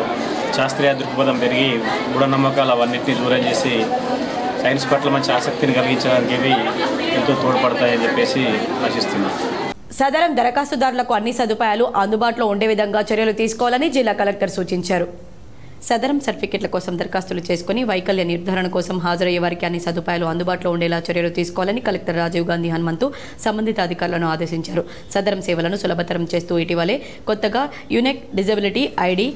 శాస్త్రీయ దృక్పథం పెరిగి మూఢనమ్మకాలు అవన్నింటినీ దూరం చేసి సైన్స్ పట్ల మంచి ఆసక్తిని కలిగించడానికి ఇవి ఎంతో తోడ్పడతాయని చెప్పేసి ఆశిస్తున్నాం. సదరం దరఖాస్తుదారులకు అన్ని సదుపాయాలు అందుబాటులో ఉండే విధంగా చర్యలు తీసుకోవాలని జిల్లా కలెక్టర్ సూచించారు. సదరం సర్టిఫికెట్ల కోసం దరఖాస్తులు చేసుకుని వైకల్య నిర్ధారణ కోసం హాజరయ్యే వారికి అన్ని సదుపాయాలు అందుబాటులో ఉండేలా చర్యలు తీసుకోవాలని కలెక్టర్ రాజీవ్ గాంధీ హనుమంతు సంబంధిత అధికారులను ఆదేశించారు. సదరం సేవలను సులభతరం చేస్తూ ఇటీవలే కొత్తగా యూనిక్ డిజబిలిటీ ఐడి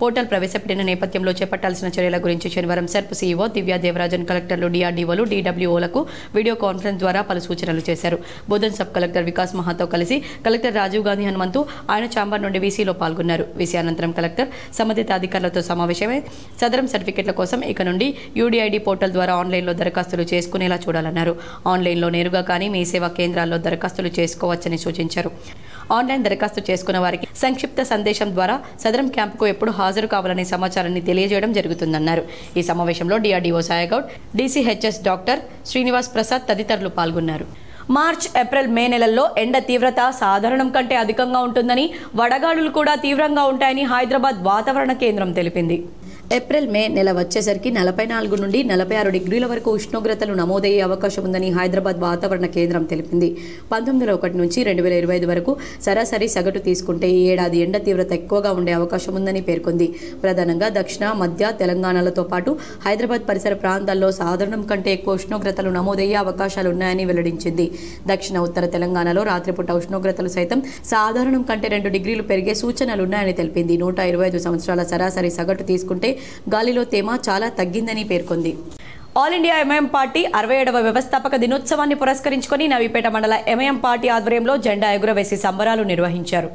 పోర్టల్ ప్రవేశపెట్టిన నేపథ్యంలో చేపట్టాల్సిన చర్యల గురించి శనివారం సెర్ప్ సీఈఓ దివ్యా దేవరాజన్ కలెక్టర్లు, డిఆర్డీఓలు, డీడబ్ల్యూఓలకు వీడియో కాన్ఫరెన్స్ ద్వారా పలు సూచనలు చేశారు. బోధన్ సబ్ కలెక్టర్ వికాస్ మహాతో కలిసి కలెక్టర్ రాజీవ్ గాంధీ హనుమంతు ఆయన ఛాంబర్ నుండి వీసీలో పాల్గొన్నారు. వీసీ అనంతరం కలెక్టర్ సంబంధిత అధికారులతో సమావేశమై సదరం సర్టిఫికెట్ల కోసం ఇక నుండి యూడీఐడి పోర్టల్ ద్వారా ఆన్లైన్లో దరఖాస్తులు చేసుకునేలా చూడాలన్నారు. ఆన్లైన్లో నేరుగా కానీ మీ సేవా కేంద్రాల్లో దరఖాస్తులు చేసుకోవచ్చని సూచించారు. ఆన్లైన్ దరఖాస్తు చేసుకున్న వారికి సంక్షిప్త సందేశం ద్వారా సదరం క్యాంపుకు ఎప్పుడు హాజరు కావాలనే సమాచారాన్ని తెలియజేయడం జరుగుతుందన్నారు. ఈ సమావేశంలో DRDO Sayagoud, DCHS doctor Srinivas Prasad తదితరులు పాల్గొన్నారు. మార్చ్, ఏప్రిల్, మే నెలల్లో ఎండ తీవ్రత సాధారణం కంటే అధికంగా ఉంటుందని, వడగాలులు కూడా తీవ్రంగా ఉంటాయని హైదరాబాద్ వాతావరణ కేంద్రం తెలిపింది. ఏప్రిల్, మే నెల వచ్చేసరికి 44 నుండి 46 డిగ్రీల వరకు ఉష్ణోగ్రతలు నమోదయ్యే అవకాశం ఉందని హైదరాబాద్ వాతావరణ కేంద్రం తెలిపింది. 1901 నుంచి 2025 వరకు సరాసరి సగటు తీసుకుంటే ఈ ఏడాది ఎండ తీవ్రత ఎక్కువగా ఉండే అవకాశం ఉందని పేర్కొంది. ప్రధానంగా దక్షిణ, మధ్య తెలంగాణలతో పాటు హైదరాబాద్ పరిసర ప్రాంతాల్లో సాధారణం కంటే ఎక్కువ ఉష్ణోగ్రతలు నమోదయ్యే అవకాశాలు ఉన్నాయని వెల్లడించింది. దక్షిణ, ఉత్తర తెలంగాణలో రాత్రిపూట ఉష్ణోగ్రతలు సైతం సాధారణం కంటే 2 డిగ్రీలు పెరిగే సూచనలున్నాయని తెలిపింది. 125 సంవత్సరాల సరాసరి సగటు తీసుకుంటే గాలిలో తేమ చాలా తగ్గిందని పేర్కొంది. ఆల్ ఇండియా ఎంఐఎం పార్టీ 67వ వ్యవస్థాపక దినోత్సవాన్ని పురస్కరించుకొని నవీపేట మండల ఎంఐఎం పార్టీ ఆధ్వర్యంలో జెండా ఎగురవేసి సంబరాలు నిర్వహించారు.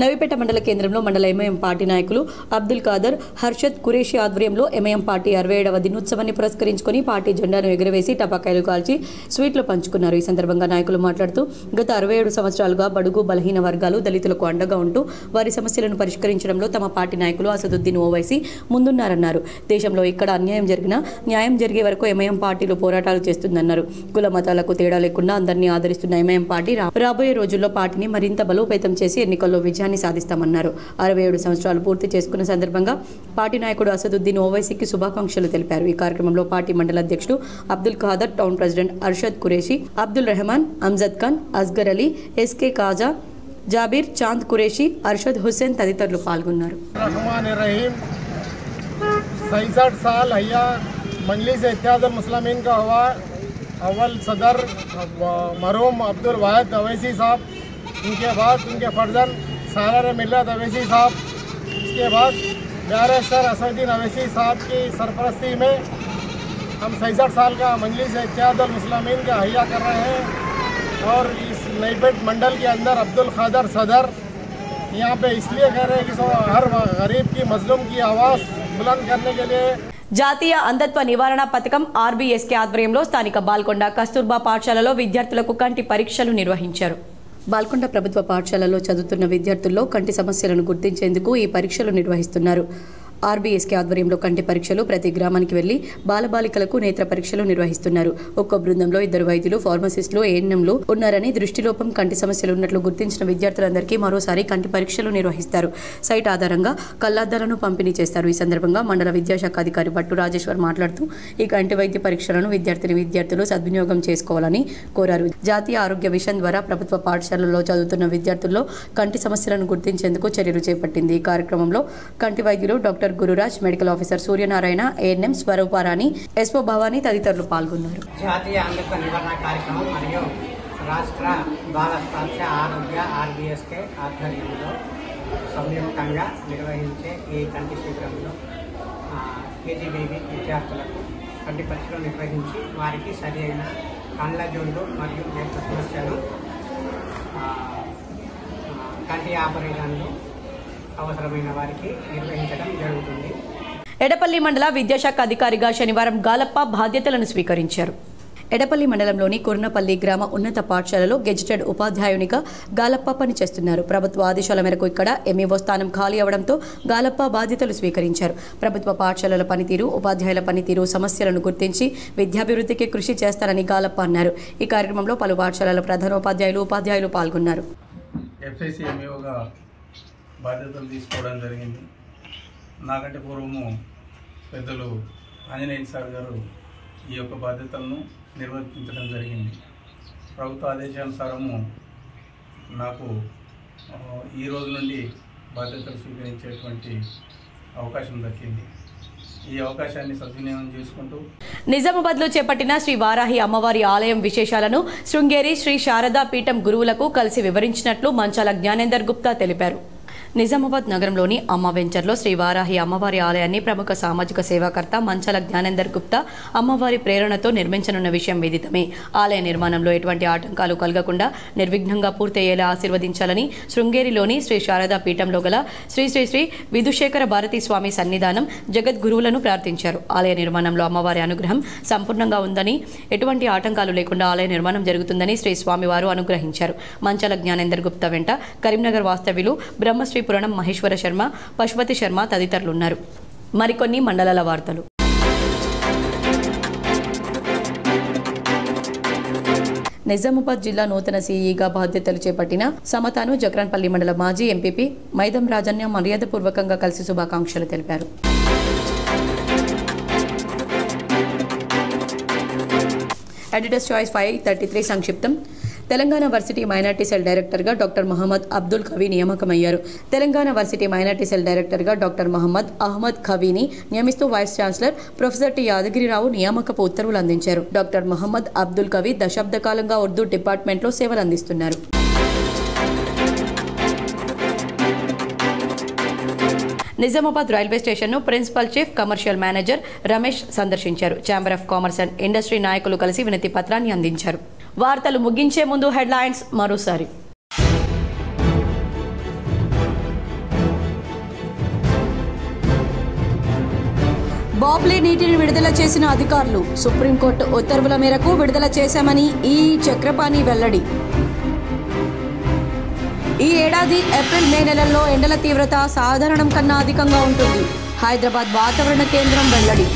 నవీపేట మండల కేంద్రంలో మండల ఎంఐఎం పార్టీ నాయకులు అబ్దుల్ ఖాదర్, హర్షద్ ఖురేషి ఆధ్వర్యంలో ఎంఐఎం పార్టీ 67వ దినోత్సవాన్ని పురస్కరించుకొని పార్టీ జెండాను ఎగురవేసి టపాకాయలు కాల్చి స్వీట్లు పంచుకున్నారు. ఈ సందర్భంగా నాయకులు మాట్లాడుతూ గత 67 సంవత్సరాలుగా బడుగు బలహీన వర్గాలు, దళితులకు అండగా ఉంటూ వారి సమస్యలను పరిష్కరించడంలో తమ పార్టీ నాయకులు అసదుద్దీన్ ఓవైసీ ముందున్నారన్నారు. దేశంలో ఎక్కడ అన్యాయం జరిగినా న్యాయం జరిగే వరకు ఎంఐఎం పార్టీలు పోరాటాలు చేస్తుందన్నారు. కుల మతాలకు తేడా లేకుండా అందరినీ ఆదరిస్తున్న ఎంఐఎం పార్టీ రాబోయే రోజుల్లో పార్టీని మరింత బలోపేతం చేసి ఎన్నికల్లో విజయాన్ని సాధిస్తామన్నారు. 67 సంవత్సరాలు పూర్తి చేసుకున్న సందర్భంగా పార్టీ నాయకుడు అసదుద్దీన్ ఓవైసీకి శుభాకాంక్షలు తెలిపారు. ఈ కార్యక్రమంలో పార్టీ మండల అధ్యక్షుడు Abdul Khader, town president Arshad Qureshi, Abdul Rahman, Amjad Khan, Asghar Ali, SK Khaja, Jabir, Chand Qureshi, Arshad Hussain తదితరులు పాల్గొన్నారు. 67 साल हया मजलिस इत्तेहादुल मुस्लिमीन का हुआ। अव्वल सदर मरहूम अब्दुल वाहिद अवैसी साहब, उनके बाद उनके फर्जन सालार मिल्लत अवैसी साहब, इसके बाद बैरिस्टर असदुद्दीन अवैसी साहब की सरपरस्ती में हम 67 साल का मजलिस इत्तेहादुल मुस्लिमीन का हया कर रहे हैं। और इस नईपेट मंडल के अंदर अब्दुल खादर सदर यहाँ पे इसलिए कह रहे हैं कि हर गरीब की मजलूम की आवाज़ बुलंद करने के लिए జాతీయ అంధత్వ నివారణ పథకం ఆర్బీఎస్కే ఆధ్వర్యంలో స్థానిక బాల్కొండ కస్తూర్బా పాఠశాలలో విద్యార్థులకు కంటి పరీక్షలు నిర్వహించారు. బాల్కొండ ప్రభుత్వ పాఠశాలలో చదువుతున్న విద్యార్థుల్లో కంటి సమస్యలను గుర్తించేందుకు ఈ పరీక్షలు నిర్వహిస్తున్నారు. ఆర్బీఎస్కే ఆధ్వర్యంలో కంటి పరీక్షలు ప్రతి గ్రామానికి వెళ్లి బాలబాలికలకు నేత్ర పరీక్షలు నిర్వహిస్తున్నారు. ఒక్కో బృందంలో 2 వైద్యులు, ఫార్మసిస్టులు, ఏఎన్ఎంలు ఉన్నారని, దృష్టిలోపం, కంటి సమస్యలు ఉన్నట్లు గుర్తించిన విద్యార్థులందరికీ మరోసారి కంటి పరీక్షలు నిర్వహిస్తారు. సైట్ ఆధారంగా కళ్లద్దాలను పంపిణీ చేస్తారు. ఈ సందర్భంగా మండల విద్యాశాఖ అధికారి భట్టు రాజేశ్వర్ మాట్లాడుతూ ఈ కంటి వైద్య పరీక్షలను విద్యార్థులు సద్వినియోగం చేసుకోవాలని కోరారు. జాతీయ ఆరోగ్య మిషన్ ద్వారా ప్రభుత్వ పాఠశాలల్లో చదువుతున్న విద్యార్థుల్లో కంటి సమస్యలను గుర్తించేందుకు చర్యలు చేపట్టింది. ఈ కార్యక్రమంలో కంటి వైద్యులు doctor Gururaj, medical officer Suryanarayana, ANM Swaruparani, SO Bhavani తదితరులు పాల్గొన్నారు. జాతీయ అంధత్వ నివారణ కార్యక్రమం మరియు రాష్ట్ర బాల స్వాస్థ్య ఆరోగ్య ఆర్బీఎస్కే ఆధ్వర్యంలో సంయుక్తంగా నిర్వహించే ఈ కంటి శిబిరంలో కేజీబీవీ విద్యార్థులకు కంటి పరీక్షలు నిర్వహించి వారికి సరైన కళ్ళ జోళ్ళు మరియు నేత్ర సమస్యలు, కంటి ఆపరేషన్లు అవసరమైన వారికి నిర్వహించడం జరుగుతుంది. ఎడపల్లి మండల విద్యాశాఖ అధికారిగా శనివారం గాలప్ప బాధ్యతలను స్వీకరించారు. ఎడపల్లి మండలంలోని కుర్నపల్లి గ్రామ ఉన్నత పాఠశాలలో గెజిటెడ్ ఉపాధ్యాయునిగా గాలప్ప పనిచేస్తున్నారు. ప్రభుత్వ ఆదేశాల మేరకు ఇక్కడ ఎంఈఓ స్థానం ఖాళీ అవడంతో గాలప్ప బాధ్యతలు స్వీకరించారు. ప్రభుత్వ పాఠశాలల పనితీరు, ఉపాధ్యాయుల పనితీరు, సమస్యలను గుర్తించి విద్యాభివృద్ధికి కృషి చేస్తారని గాలప్ప అన్నారు. ఈ కార్యక్రమంలో పలు పాఠశాలల ప్రధానోపాధ్యాయులు, ఉపాధ్యాయులు పాల్గొన్నారు. బాధ్యతలు తీసుకోవడం జరిగింది. నాకంటే పూర్వము పెద్దలు ఆంజనేయులు సార్ గారు ఈ యొక్క బాధ్యతలను నిర్వర్తించడం జరిగింది. ప్రభుత్వ ఆదేశానుసారము నాకు ఈ రోజు నుండి బాధ్యతలు స్వీకరించేటువంటి అవకాశం దక్కింది. ఈ అవకాశాన్ని సద్వినియోగం చేసుకుంటూ నిజామాబాద్లో చేపట్టిన శ్రీ వారాహి అమ్మవారి ఆలయం విశేషాలను శృంగేరి శ్రీ శారదా పీఠం గురువులకు కలిసి వివరించినట్లు మంచాల జ్ఞానేందర్ గుప్తా తెలిపారు. నిజామాబాద్ నగరంలోని అమ్మ వెంచర్లో శ్రీ వారాహి అమ్మవారి ఆలయాన్ని ప్రముఖ సామాజిక సేవాకర్త మంచాల జ్ఞానేందర్ గుప్తా అమ్మవారి ప్రేరణతో నిర్మించనున్న విషయం విదితమే. ఆలయ నిర్మాణంలో ఎటువంటి ఆటంకాలు కలగకుండా నిర్విఘ్నంగా పూర్తయ్యేలా ఆశీర్వదించాలని శృంగేరిలోని శ్రీ శారదా పీఠంలో గల శ్రీ శ్రీ శ్రీ విధుశేఖర భారతీ స్వామి సన్నిధానం జగద్గురువులను ప్రార్థించారు. ఆలయ నిర్మాణంలో అమ్మవారి అనుగ్రహం సంపూర్ణంగా ఉందని, ఎటువంటి ఆటంకాలు లేకుండా ఆలయ నిర్మాణం జరుగుతుందని శ్రీ స్వామివారు అనుగ్రహించారు. మంచాల జ్ఞానేందర్ గుప్తా వెంట కరీంనగర్ వాస్తవ్యులు బ్రహ్మశ్రీ పురాణం మహేశ్వర శర్మ, పశుపతి శర్మ తదితరులున్నారు. మరికొన్ని మండలాల వార్తలు. నిజామాబాద్ జిల్లా నూతన సీఈగా బాధ్యతలు చేపట్టిన సమతాను జక్రాన్పల్లి మండల మాజీ ఎంపీపీ మైదం రాజన్య మర్యాదపూర్వకంగా కలిసి శుభాకాంక్షలు తెలిపారు. ఎడిటర్స్ చాయిస్ 533 సంక్షిప్తం. తెలంగాణ వర్సిటీ మైనార్టీ సెల్ డైరెక్టర్గా డాక్టర్ మహమ్మద్ అబ్దుల్ ఖవీ నియామకమయ్యారు. తెలంగాణ వర్సిటీ మైనార్టీ సెల్ డైరెక్టర్గా డాక్టర్ మహమ్మద్ అహ్మద్ ఖవీని నియమిస్తూ vice chancellor professor T Yadagiri Rao నియామకపు ఉత్తర్వులు అందించారు. డాక్టర్ మహమ్మద్ అబ్దుల్ ఖవీ దశాబ్ద కాలంగా ఉర్దూ డిపార్ట్మెంట్లో సేవలు అందిస్తున్నారు. నిజామాబాద్ రైల్వే స్టేషన్ను principal chief commercial manager Ramesh సందర్శించారు. Chamber of commerce and industry నాయకులు కలిసి వినతి పత్రాన్ని అందించారు. వార్తలు ముగించే ముందు హెడ్లైన్స్ మరోసారి. బాబ్లీ నీటిని విడుదల చేసిన అధికారులు, సుప్రీంకోర్టు ఉత్తర్వుల మేరకు విడుదల చేశామని ఈ చక్రపాణి వెల్లడి. ఈ ఏడాది ఏప్రిల్ మే నెలల్లో ఎండల తీవ్రత సాధారణం కన్నా అధికంగా ఉంటుంది. హైదరాబాద్ వాతావరణ కేంద్రం వెల్లడి.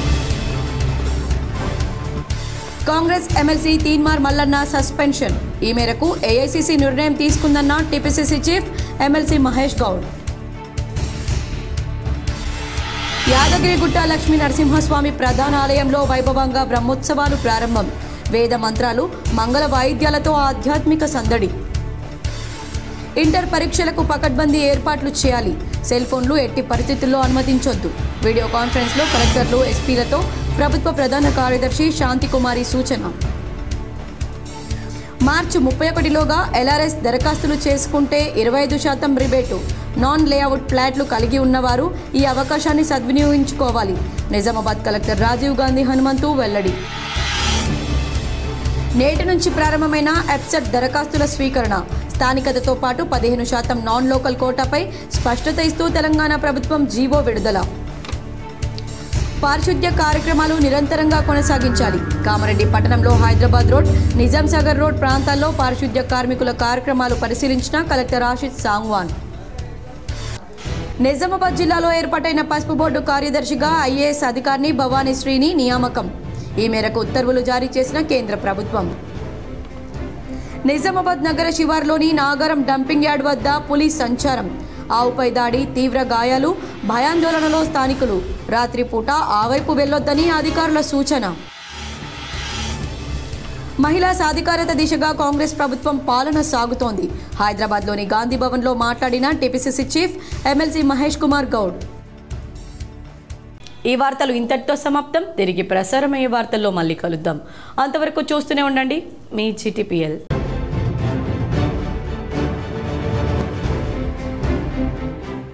Congress MLC Teenmar Mallanna suspension. ఈ మేరకు ఏఐసీసీ నిర్ణయం తీసుకుందన్న TPCC chief MLC Mahesh Goud. Yadagirigutta Lakshmi Narasimhaswamy ప్రధాన ఆలయంలో వైభవంగా బ్రహ్మోత్సవాలు ప్రారంభం. వేద మంత్రాలు, మంగళ వాయిద్యాలతో ఆధ్యాత్మిక సందడి. ఇంటర్ పరీక్షలకు పకడ్బందీ ఏర్పాట్లు చేయాలి. సెల్ ఫోన్లు ఎట్టి పరిస్థితుల్లో అనుమతించొద్దు. వీడియో కాన్ఫరెన్స్లో కలెక్టర్లు, ఎస్పీలతో ప్రభుత్వ ప్రధాన కార్యదర్శి శాంతికుమారి సూచన. మార్చి 31లోగా LRS దరఖాస్తులు చేసుకుంటే 25% రిబేటు. నాన్ లేఅవుట్ ఫ్లాట్లు కలిగి ఉన్నవారు ఈ అవకాశాన్ని సద్వినియోగించుకోవాలి. నిజామాబాద్ కలెక్టర్ రాజీవ్ గాంధీ హనుమంతు వెల్లడి. నేటి నుంచి ప్రారంభమైన ఎఫ్సెట్ దరఖాస్తుల స్వీకరణ. స్థానికతతో పాటు 15% నాన్ లోకల్ కోటాపై స్పష్టత ఇస్తూ తెలంగాణ ప్రభుత్వం జీవో విడుదల. పారిశుద్ధ్య కార్యక్రమాలు నిరంతరంగా కొనసాగించాలి. కామారెడ్డి పట్టణంలో హైదరాబాద్ రోడ్, నిజాం సాగర్ రోడ్ ప్రాంతాల్లో పారిశుద్ధ్య కార్మికుల కార్యక్రమాలు పరిశీలించిన కలెక్టర్ ఆశిష్ సాంగ్వాన్. నిజామాబాద్ జిల్లాలో ఏర్పాటైన పసుపు బోర్డు కార్యదర్శిగా IAS అధికారిని భవానీ శ్రీని నియామకం. ఈ మేరకు ఉత్తర్వులు జారీ చేసిన కేంద్ర ప్రభుత్వం. నిజామాబాద్ నగర శివార్లోని నాగారం డంపింగ్ యార్డ్ వద్ద పులి సంచారం. ఆవుపై దాడి, తీవ్ర గాయాలు, భయాందోళనలో స్థానికులు. రాత్రిపూట ఆ వైపు వెళ్లొద్దని అధికారుల సూచన. మహిళా సాధికారత దిశగా కాంగ్రెస్ ప్రభుత్వం పాలన సాగుతోంది. హైదరాబాద్లోని గాంధీ భవన్లో మాట్లాడిన TPCC chief MLC Mahesh Kumar Goud. ఈ వార్తలు ఇంతటితో సమాప్తం. తిరిగి ప్రసారమయ్యే వార్తల్లో మళ్ళీ కలుద్దాం. అంతవరకు చూస్తూనే ఉండండి మీ GTPL.